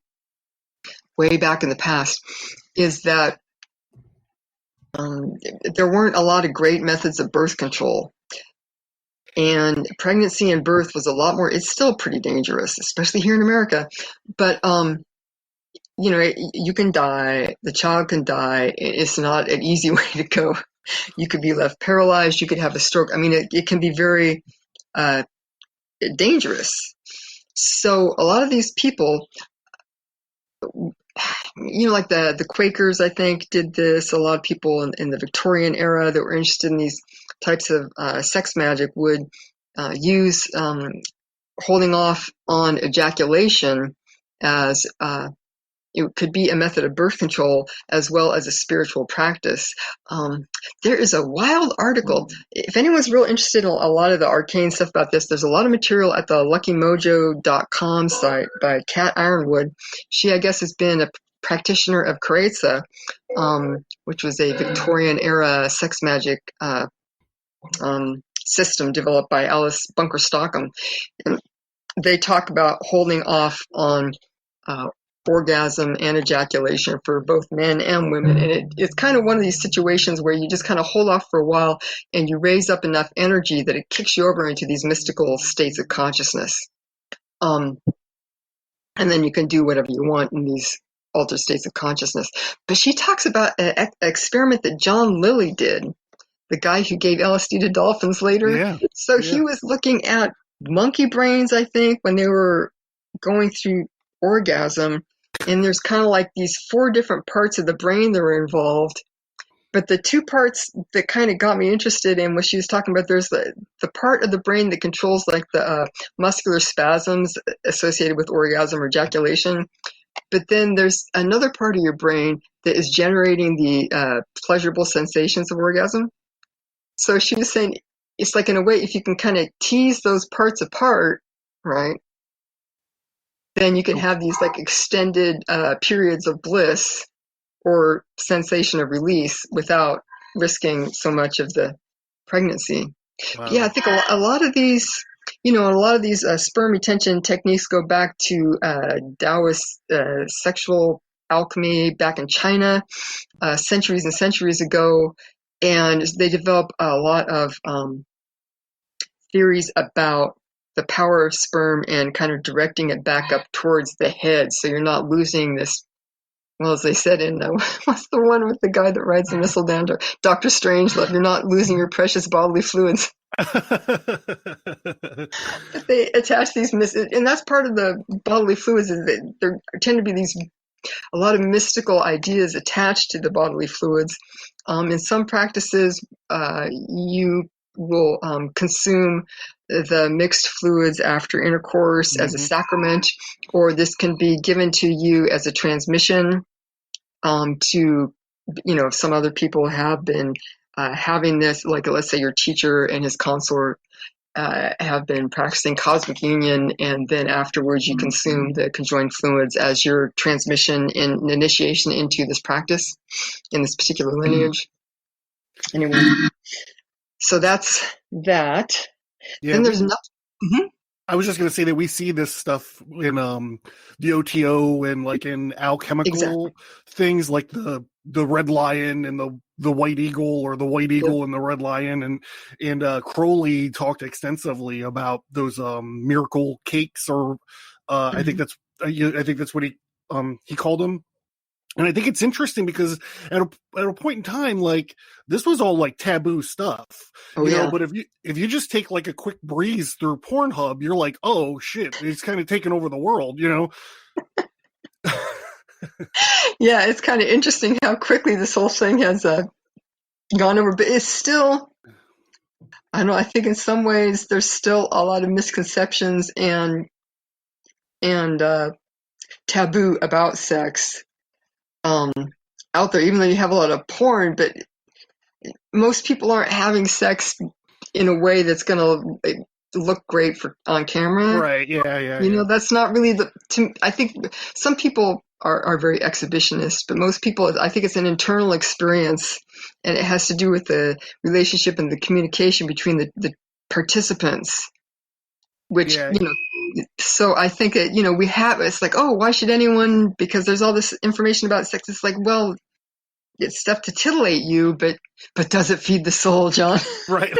way back in the past is that there weren't a lot of great methods of birth control. And pregnancy and birth was a lot more, it's still pretty dangerous, especially here in America. But, you can die, the child can die. It's not an easy way to go. You could be left paralyzed. You could have a stroke. I mean, it can be very dangerous. So a lot of these people, like the Quakers, I think, did this. A lot of people in the Victorian era that were interested in these types of sex magic would use holding off on ejaculation as it could be a method of birth control as well as a spiritual practice. There is a wild article. If anyone's real interested in a lot of the arcane stuff about this, there's a lot of material at the luckymojo.com site by Kat Ironwood. She, I guess, has been a practitioner of Karetsa, which was a Victorian era sex magic system developed by Alice Bunker Stockham. And they talk about holding off on orgasm and ejaculation for both men and women. And it's kind of one of these situations where you just kind of hold off for a while and you raise up enough energy that it kicks you over into these mystical states of consciousness. And then you can do whatever you want in these altered states of consciousness. But she talks about an experiment that John Lilly did, the guy who gave LSD to dolphins later. Yeah. So he was looking at monkey brains, I think, when they were going through orgasm. And there's kind of like these 4 different parts of the brain that were involved. But the 2 parts that kind of got me interested in what she was talking about, there's the part of the brain that controls like the muscular spasms associated with orgasm or ejaculation. But then there's another part of your brain that is generating the pleasurable sensations of orgasm. So she was saying it's like, in a way, if you can kind of tease those parts apart, right, then you can have these like extended periods of bliss or sensation of release without risking so much of the pregnancy. Wow. Yeah, I think a lot of these, sperm retention techniques go back to Taoist sexual alchemy back in China centuries and centuries ago. And they develop a lot of theories about the power of sperm and kind of directing it back up towards the head. So you're not losing this, well, as they said in, what's the one with the guy that rides the missile down to Dr. Strangelove, you're not losing your precious bodily fluids. They attach these, and that's part of the bodily fluids, is that there tend to be a lot of mystical ideas attached to the bodily fluids. In some practices, you will consume the mixed fluids after intercourse as a sacrament, or this can be given to you as a transmission to, some other people have been having this, like let's say your teacher and his consort have been practicing cosmic union, and then afterwards you consume the conjoined fluids as your transmission and initiation into this practice in this particular lineage. Anyway, so that's that. Yeah, then there's nothing. I was just going to say that we see this stuff in the OTO and like in alchemical things, like the red lion and the white eagle, or the white eagle and the red lion, and Crowley talked extensively about those miracle cakes, or I think that's what he called them. And I think it's interesting because at a point in time, like, this was all like taboo stuff, you know. But if you just take like a quick breeze through Pornhub, you're like, oh shit, it's kind of taken over the world, you know. Yeah, it's kind of interesting how quickly this whole thing has gone over, but it's still, I don't know, I think in some ways there's still a lot of misconceptions and taboo about sex out there, even though you have a lot of porn. But most people aren't having sex in a way that's going to look great on camera. Right, yeah. You know, that's not really I think some people are very exhibitionist, but most people, I think it's an internal experience, and it has to do with the relationship and the communication between the participants, which, so I think that, it's like, oh, why should anyone, because there's all this information about sex. It's like, well, it's stuff to titillate you, but does it feed the soul, John? Right.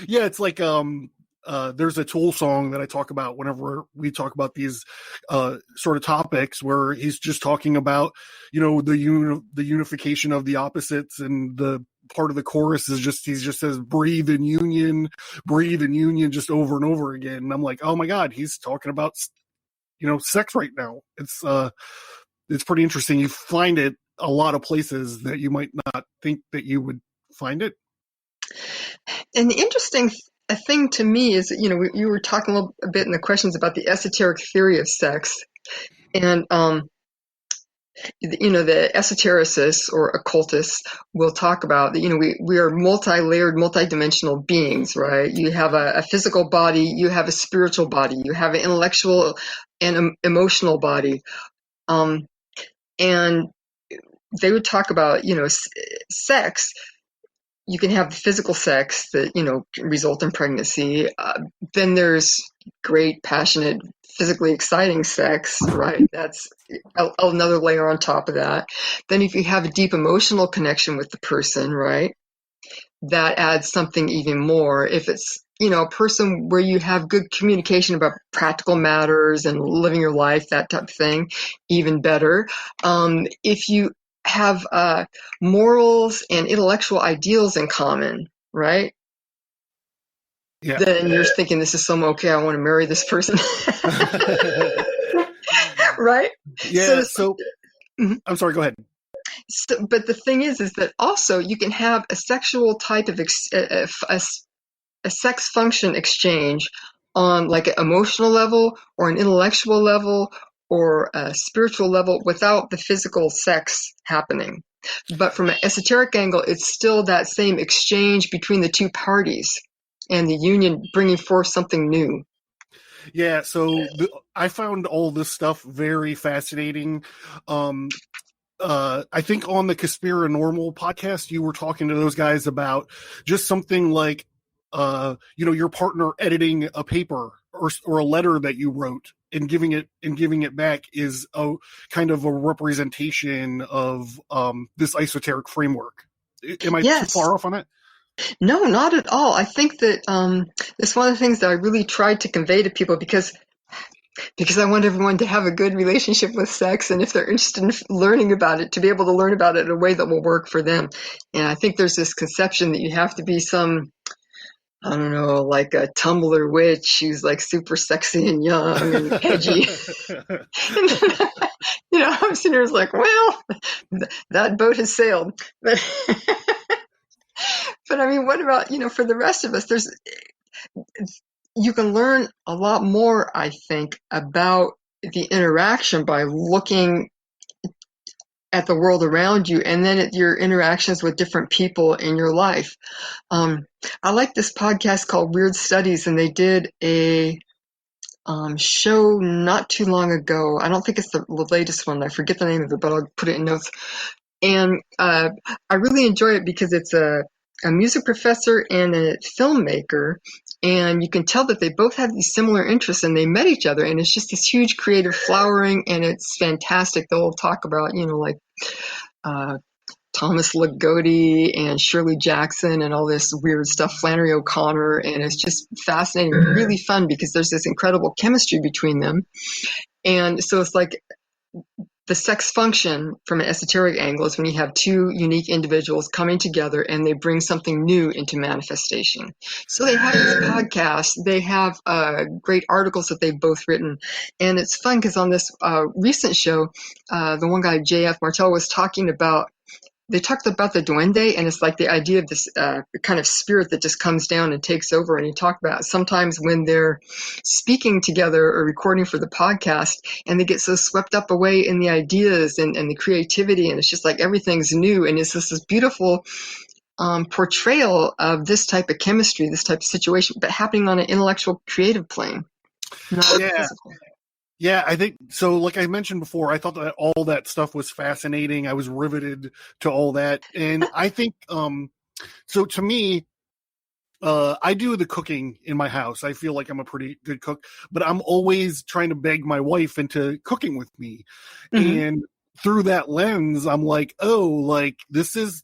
Yeah, it's like there's a Tool song that I talk about whenever we talk about these sort of topics, where he's just talking about, the unification of the opposites and the part of the chorus is he just says breathe in union just over and over again. And I'm like, oh my God, he's talking about, sex right now. It's pretty interesting. You find it a lot of places that you might not think that you would find it. And the interesting thing to me is, you were talking a bit in the questions about the esoteric theory of sex. And, the esotericists or occultists will talk about that, we are multi-layered, multi-dimensional beings, right? You have a physical body, you have a spiritual body, you have an intellectual and emotional body. And they would talk about, sex. You can have physical sex that, result in pregnancy. Then there's great, passionate, physically exciting sex, right? That's another layer on top of that. Then if you have a deep emotional connection with the person, right, that adds something even more. If it's, a person where you have good communication about practical matters and living your life, that type of thing, even better. If you have morals and intellectual ideals in common, right? Yeah. Then you're thinking, this is okay, I want to marry this person. Right? Yeah. So I'm sorry, go ahead. So, but the thing is that also you can have a sexual type of a sex function exchange on like an emotional level or an intellectual level or a spiritual level without the physical sex happening. But from an esoteric angle, it's still that same exchange between the two parties and the union bringing forth something new. Yeah, so I found all this stuff very fascinating. I think on the Conspiranormal podcast, you were talking to those guys about just something like, your partner editing a paper or a letter that you wrote and giving it back is a kind of a representation of this esoteric framework. Am I too far off on that? No, not at all. I think that it's one of the things that I really tried to convey to people because I want everyone to have a good relationship with sex, and if they're interested in learning about it, to be able to learn about it in a way that will work for them. And I think there's this conception that you have to be some, I don't know, like a Tumblr witch who's like super sexy and young and edgy. I'm sitting here like, well, that boat has sailed. But I mean, what about, for the rest of us, you can learn a lot more, I think, about the interaction by looking at the world around you and then at your interactions with different people in your life. I like this podcast called Weird Studies, and they did a show not too long ago. I don't think it's the latest one. I forget the name of it, but I'll put it in notes. And I really enjoy it because it's a music professor and a filmmaker, and you can tell that they both have these similar interests, and they met each other, and it's just this huge creative flowering, and it's fantastic. They'll talk about, like Thomas Ligotti and Shirley Jackson and all this weird stuff, Flannery O'Connor, and it's just fascinating, really fun because there's this incredible chemistry between them. And so it's like the sex function from an esoteric angle is when you have two unique individuals coming together and they bring something new into manifestation. So they have this podcast, they have great articles that they've both written. And it's fun because on this recent show, the one guy, J.F. Martel, was talking about, they talked about the duende, and it's like the idea of this kind of spirit that just comes down and takes over. And he talked about sometimes when they're speaking together or recording for the podcast, and they get so swept up away in the ideas and the creativity, and it's just like everything's new. And it's this beautiful portrayal of this type of chemistry, this type of situation, but happening on an intellectual, creative plane, not physical. Yeah, I think so. Like I mentioned before, I thought that all that stuff was fascinating. I was riveted to all that. And I think, so to me, I do the cooking in my house. I feel like I'm a pretty good cook, but I'm always trying to beg my wife into cooking with me. Mm-hmm. And through that lens, I'm like, oh, like this is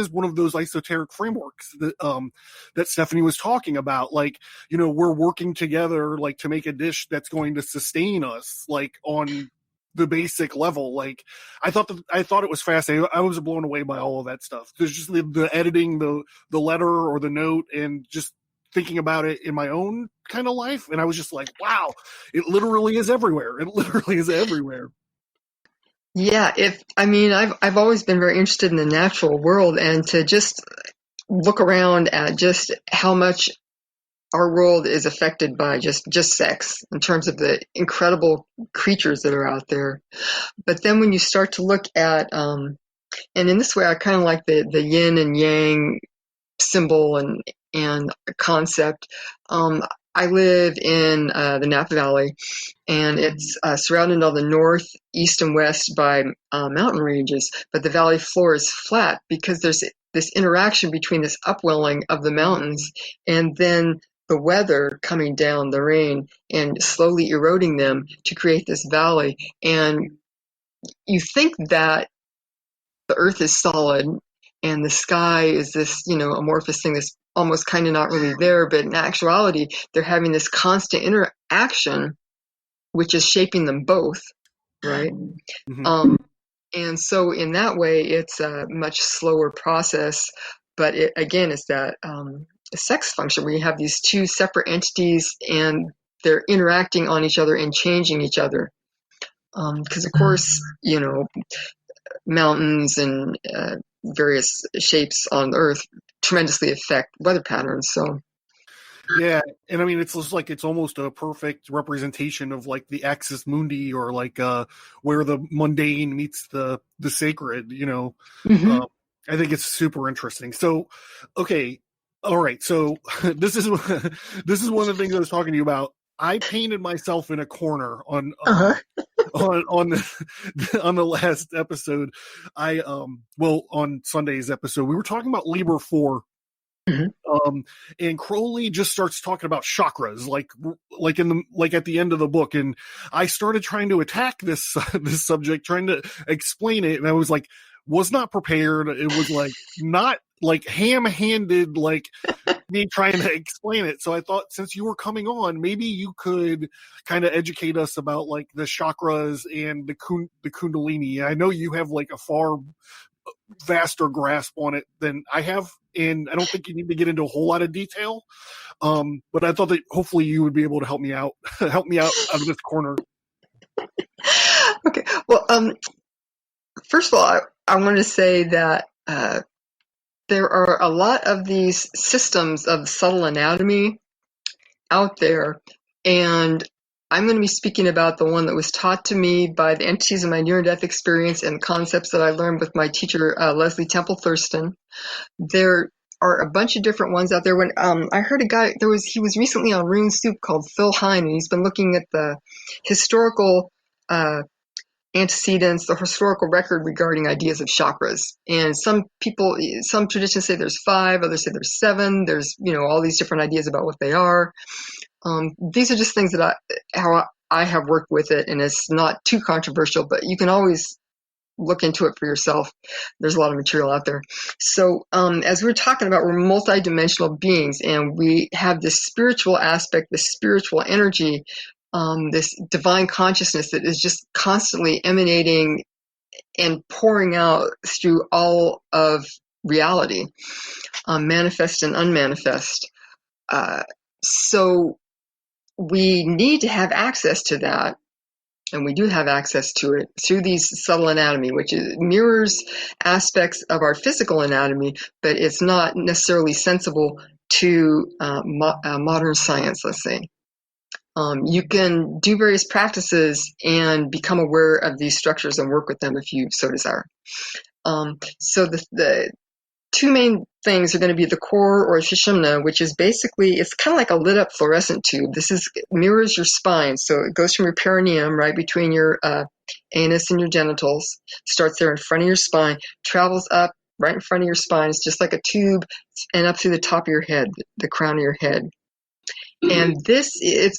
one of those esoteric frameworks that Stephanie was talking about. Like, we're working together, like to make a dish that's going to sustain us, like on the basic level. Like I thought it was fascinating. I was blown away by all of that stuff. There's just the editing, the letter or the note, and just thinking about it in my own kind of life. And I was just like, wow, it literally is everywhere. It literally is everywhere. Yeah, I've always been very interested in the natural world, and to just look around at just how much our world is affected by just sex in terms of the incredible creatures that are out there. But then when you start to look at, and in this way, I kind of like the yin and yang symbol and concept. I live in the Napa Valley, and it's surrounded on the north, east, and west by mountain ranges, but the valley floor is flat because there's this interaction between this upwelling of the mountains and then the weather coming down, the rain, and slowly eroding them to create this valley. And you think that the earth is solid and the sky is this, amorphous thing that's almost kind of not really there, but in actuality, they're having this constant interaction, which is shaping them both, right? Mm-hmm. And so in that way, it's a much slower process, but it, again, it's that sex function where you have these two separate entities and they're interacting on each other and changing each other. Because of course, mountains and various shapes on Earth tremendously affect weather patterns. So yeah, and I mean it's just like it's almost a perfect representation of like the axis mundi, or like where the mundane meets the sacred. mm-hmm. I think it's super interesting. So, okay, all right. So this is one of the things I was talking to you about. I painted myself in a corner on on the last episode. On Sunday's episode, we were talking about Liber 4. Mm-hmm. And Crowley just starts talking about chakras, like at the end of the book, and I started trying to attack this subject, trying to explain it, and I was like, was not prepared. It was like not like ham-handed, like me trying to explain it. So I thought, since you were coming on, maybe you could kind of educate us about like the chakras and the Kundalini. I know you have like a far vaster grasp on it than I have, and I don't think you need to get into a whole lot of detail. But I thought that hopefully you would be able to help me out of this corner. Okay. Well, first of all, I want to say that there are a lot of these systems of subtle anatomy out there, and I'm going to be speaking about the one that was taught to me by the entities of my near-death experience and concepts that I learned with my teacher, Leslie Temple Thurston. There are a bunch of different ones out there. When I heard a guy, he was recently on Rune Soup called Phil Hine, and he's been looking at the historical antecedents, the historical record regarding ideas of chakras. And some traditions say there's 5, others say there's 7. There's, all these different ideas about what they are. These are just things that how I have worked with it, and it's not too controversial, but you can always look into it for yourself. There's a lot of material out there. So as we're talking about, we're multidimensional beings, and we have this spiritual aspect, this spiritual energy, this divine consciousness that is just constantly emanating and pouring out through all of reality, manifest and unmanifest. So we need to have access to that, and we do have access to it through these subtle anatomy, which mirrors aspects of our physical anatomy, but it's not necessarily sensible to modern science, let's say. You can do various practices and become aware of these structures and work with them if you so desire. So the two main things are going to be the core, or sushumna, which is basically, it's kind of like a lit up fluorescent tube. Mirrors your spine. So it goes from your perineum, right between your anus and your genitals, starts there in front of your spine, travels up right in front of your spine. It's just like a tube, and up through the top of your head, the crown of your head. And it's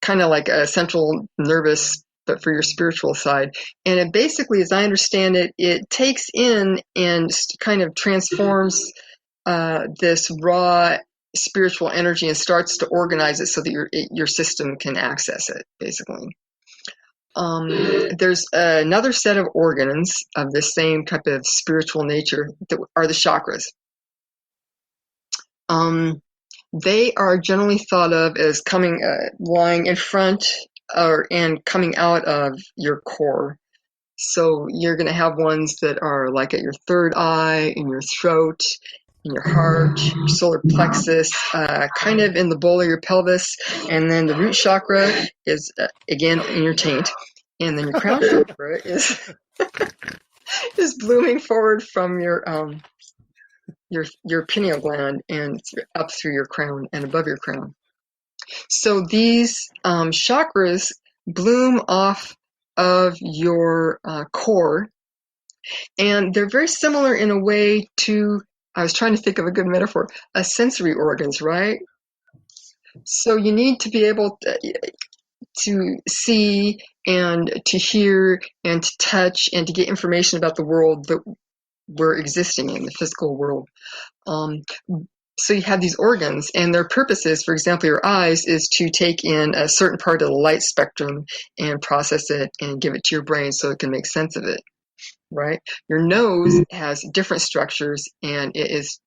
kind of like a central nervous, but for your spiritual side. And it basically, as I understand it, it takes in and kind of transforms this raw spiritual energy and starts to organize it so that your system can access it, basically. There's another set of organs of the same type of spiritual nature that are the chakras. They are generally thought of as lying in front and coming out of your core. So you're going to have ones that are like at your third eye, in your throat, in your heart, your solar plexus, kind of in the bowl of your pelvis. And then the root chakra is, again, in your taint. And then your crown chakra is blooming forward from your pineal gland and up through your crown and above your crown. So these chakras bloom off of your core, and they're very similar in a way to, I was trying to think of a good metaphor, sensory organs, right? So you need to be able to see and to hear and to touch and to get information about the world that we're existing in, the physical world. So you have these organs, and their purposes, for example, your eyes, is to take in a certain part of the light spectrum and process it and give it to your brain so it can make sense of it, right? Your nose has different structures, and it is,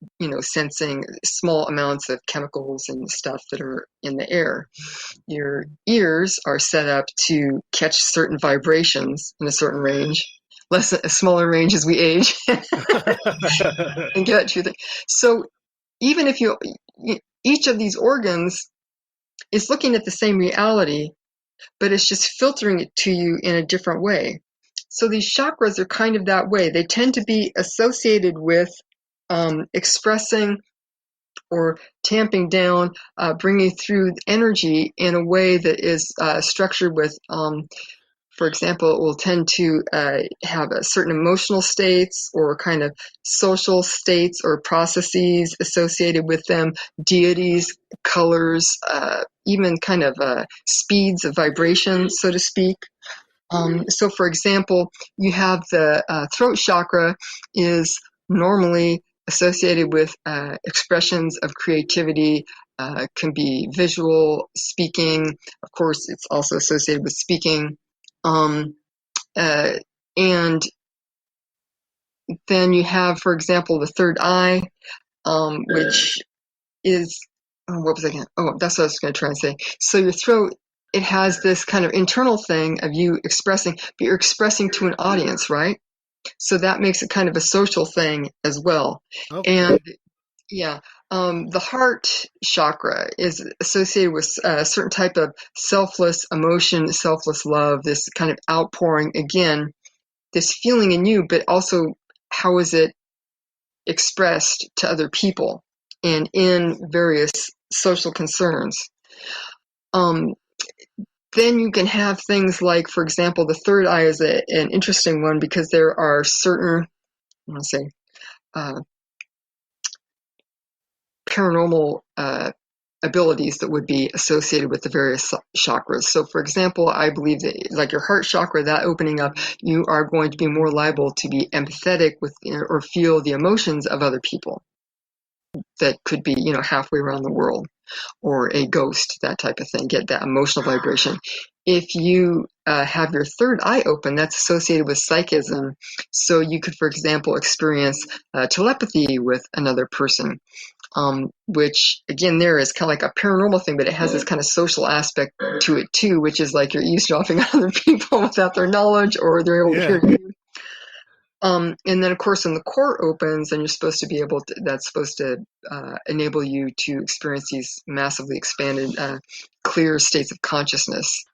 sensing small amounts of chemicals and stuff that are in the air. Your ears are set up to catch certain vibrations in a certain range, a smaller range as we age, and get to the. So even if each of these organs is looking at the same reality, but it's just filtering it to you in a different way. So these chakras are kind of that way. They tend to be associated with expressing or tamping down, bringing through energy in a way that is structured with, for example, it will tend to have a certain emotional states or kind of social states or processes associated with them, deities, colors, even kind of speeds of vibration, so to speak. So, for example, you have the throat chakra is normally associated with expressions of creativity, can be visual, speaking. Of course, it's also associated with speaking. And then you have, for example, the third eye, which is, what was I going to, that's what I was going to try and say. So your throat, it has this kind of internal thing of you expressing, but you're expressing to an audience, right? So that makes it kind of a social thing as well. Okay. And yeah, the heart chakra is associated with a certain type of selfless emotion, selfless love, this kind of outpouring, again, this feeling in you, but also how is it expressed to other people and in various social concerns. Then you can have things like, for example, the third eye is an interesting one because there are certain, I want to say, paranormal abilities that would be associated with the various chakras. So, for example, I believe that, like your heart chakra, that opening up, you are going to be more liable to be empathetic with or feel the emotions of other people that could be, halfway around the world, or a ghost, that type of thing, get that emotional vibration. If you have your third eye open, that's associated with psychism. So you could, for example, experience telepathy with another person, which, again, there is kind of like a paranormal thing, but it has this kind of social aspect to it too, which is like you're eavesdropping on other people without their knowledge, or they're able to hear you. And then, of course, when the core opens, and you're supposed to be able to, that's supposed to enable you to experience these massively expanded, clear states of consciousness.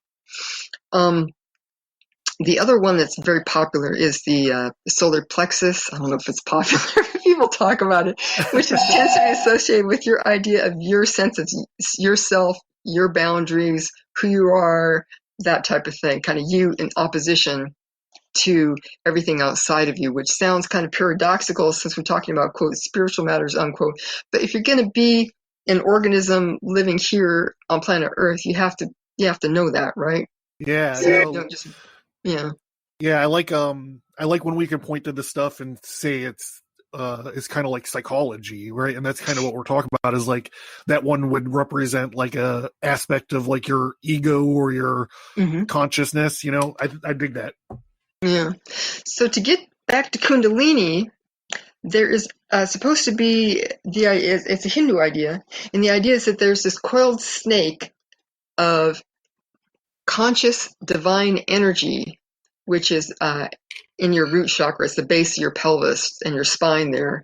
The other one that's very popular is the solar plexus. I don't know if it's popular, but people talk about it, which tends to be associated with your idea of your sense of yourself, your boundaries, who you are, that type of thing, kind of you in opposition to everything outside of you, which sounds kind of paradoxical since we're talking about, quote, spiritual matters, unquote. But if you're going to be an organism living here on planet Earth, you have to know that, right? Yeah. So you don't just, yeah. I like when we can point to the stuff and say it's is kind of like psychology, right? And that's kind of what we're talking about, is like that one would represent like a aspect of like your ego or your consciousness, you know. I dig that. Yeah. So to get back to Kundalini, there is supposed to be it's a Hindu idea, and the idea is that there's this coiled snake of conscious divine energy, which is in your root chakra. It's the base of your pelvis and your spine there.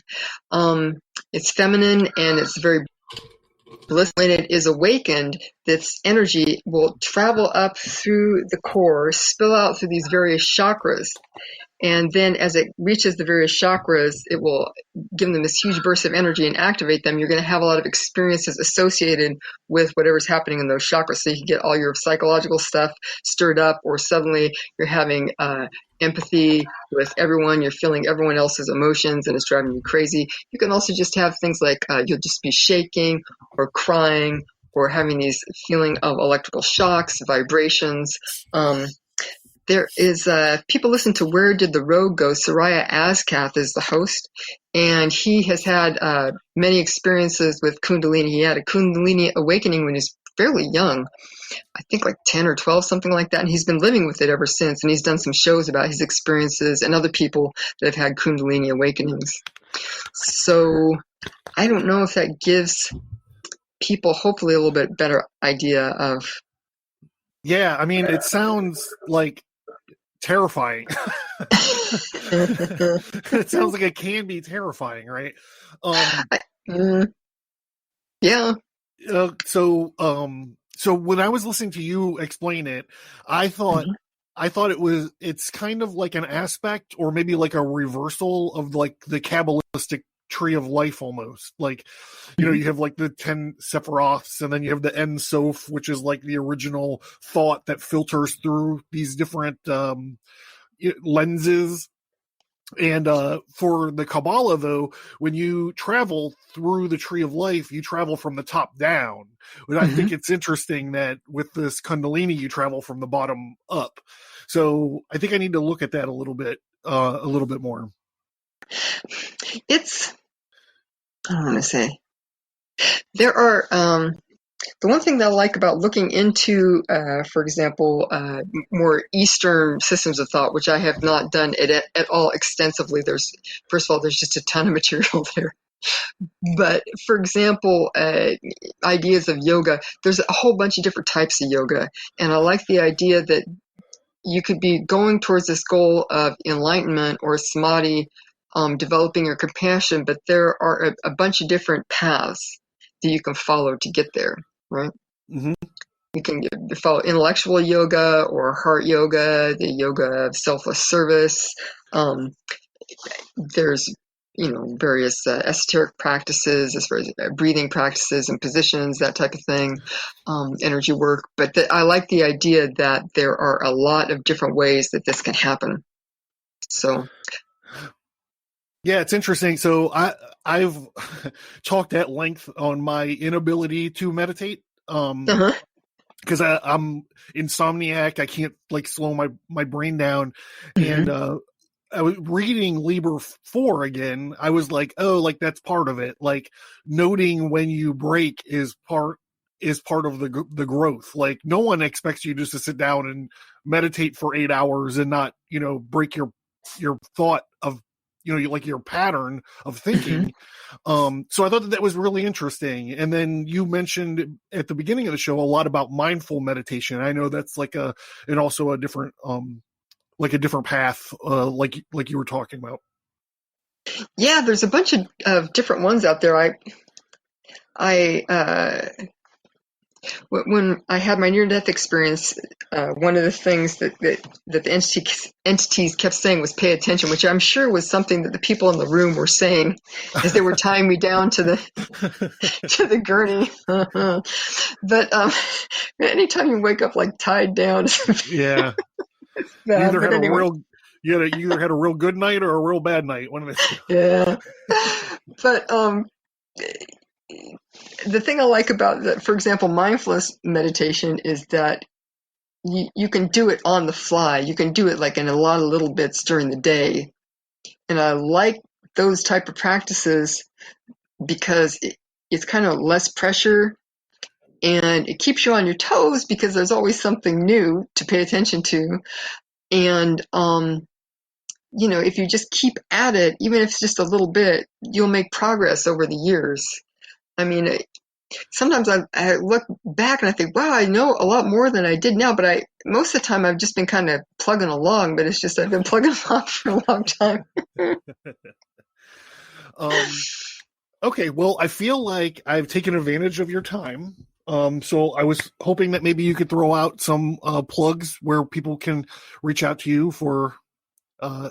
It's feminine and it's very blissful. When it is awakened, this energy will travel up through the core, spill out through these various chakras. And then as it reaches the various chakras, it will give them this huge burst of energy and activate them. You're going to have a lot of experiences associated with whatever's happening in those chakras. So you can get all your psychological stuff stirred up, or suddenly you're having empathy with everyone. You're feeling everyone else's emotions and it's driving you crazy. You can also just have things like you'll just be shaking or crying or having these feeling of electrical shocks, vibrations. There is people listen to Where Did the Road Go? Soraya Azkath is the host, and he has had many experiences with Kundalini. He had a Kundalini awakening when he was fairly young, I think like 10 or 12, something like that, and he's been living with it ever since, and he's done some shows about his experiences and other people that have had Kundalini awakenings. So I don't know if that gives people hopefully a little bit better idea of... Yeah, I mean, it sounds like terrifying. It sounds like it can be terrifying, right? Yeah. So when I was listening to you explain it, I thought it's kind of like an aspect, or maybe like a reversal of like the Kabbalistic tree of life almost. Like, you know, you have like the 10 Sephiroths, and then you have the En Sof, which is like the original thought that filters through these different lenses. And for the Kabbalah, though, when you travel through the tree of life, you travel from the top down. And I think it's interesting that with this Kundalini, you travel from the bottom up. So I think I need to look at that a little bit more. It's, I don't want to say, there are, the one thing that I like about looking into, for example, more Eastern systems of thought, which I have not done it at all extensively. First of all, there's just a ton of material there. But for example, ideas of yoga, there's a whole bunch of different types of yoga. And I like the idea that you could be going towards this goal of enlightenment or samadhi, developing your compassion, but there are a bunch of different paths that you can follow to get there, right? You can follow intellectual yoga or heart yoga, the yoga of selfless service. There's, various esoteric practices as far as breathing practices and positions, that type of thing, energy work. But I like the idea that there are a lot of different ways that this can happen. So... Yeah, it's interesting. So I've talked at length on my inability to meditate. Because I'm insomniac. I can't like slow my brain down. And I was reading Liber 4 again. I was like, oh, like that's part of it. Like noting when you break is part of the growth. Like no one expects you just to sit down and meditate for 8 hours and not, break your thought of, like your pattern of thinking. So I thought that was really interesting. And then you mentioned at the beginning of the show a lot about mindful meditation. I know that's like also a different, like a different path, like you were talking about. Yeah, there's a bunch of different ones out there. When I had my near-death experience, one of the things that the entities kept saying was pay attention, which I'm sure was something that the people in the room were saying as they were tying me down to the gurney. But anytime you wake up like tied down, yeah, you either had a real good night or a real bad night. One of the yeah, but the thing I like about that, for example, mindfulness meditation is that you can do it on the fly. You can do it like in a lot of little bits during the day. And I like those type of practices because it's kind of less pressure and it keeps you on your toes because there's always something new to pay attention to. And, if you just keep at it, even if it's just a little bit, you'll make progress over the years. I mean, sometimes I look back and I think, wow, I know a lot more than I did now, but most of the time I've just been kind of plugging along, but it's just I've been plugging along for a long time. Okay, well, I feel like I've taken advantage of your time. So I was hoping that maybe you could throw out some plugs where people can reach out to you for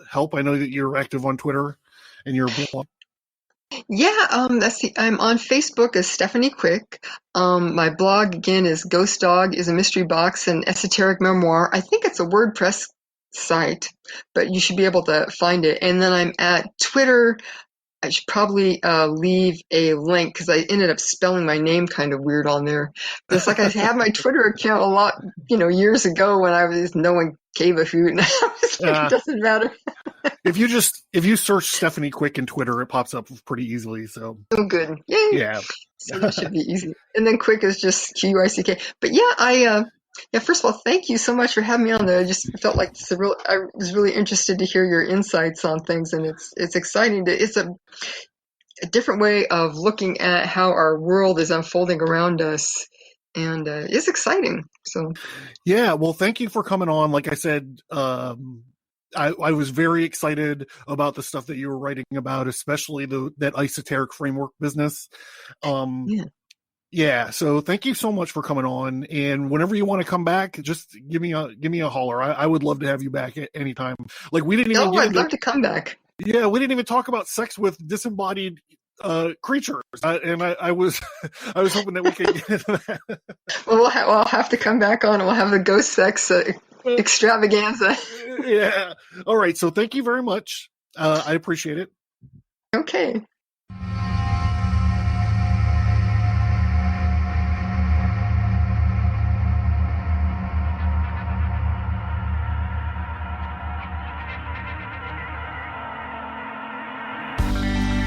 help. I know that you're active on Twitter and your blog. Yeah, I'm on Facebook as Stephanie Quick. My blog again is Ghost Dog is a Mystery Box and Esoteric Memoir. I think it's a WordPress site, but you should be able to find it. And then I'm at Twitter. I should probably leave a link because I ended up spelling my name kind of weird on there. But it's like I had my Twitter account a lot, years ago when no one gave a hoot. And I was like, it doesn't matter. If you search Stephanie Quick in Twitter, it pops up pretty easily. So good. Yay. Yeah. So that should be easy. And then Quick is just Quick. But yeah, first of all, thank you so much for having me on there. I just felt like I was really interested to hear your insights on things, and it's exciting. It's a different way of looking at how our world is unfolding around us, and it's exciting. So yeah, well, thank you for coming on. Like I said, I was very excited about the stuff that you were writing about, especially that esoteric framework business. Yeah. So thank you so much for coming on. And whenever you want to come back, just give me a holler. I would love to have you back at any time. Like we didn't even. I'd love to come back. Yeah, we didn't even talk about sex with disembodied creatures, and I was hoping that we could get into that. Well, I'll have to come back on. We'll have the ghost sex extravaganza. Yeah. All right. So thank you very much. I appreciate it. Okay.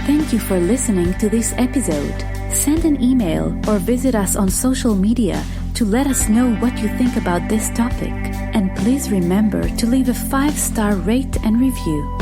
Thank you for listening to this episode. Send an email or visit us on social media to let us know what you think about this topic. And please remember to leave a 5-star rate and review.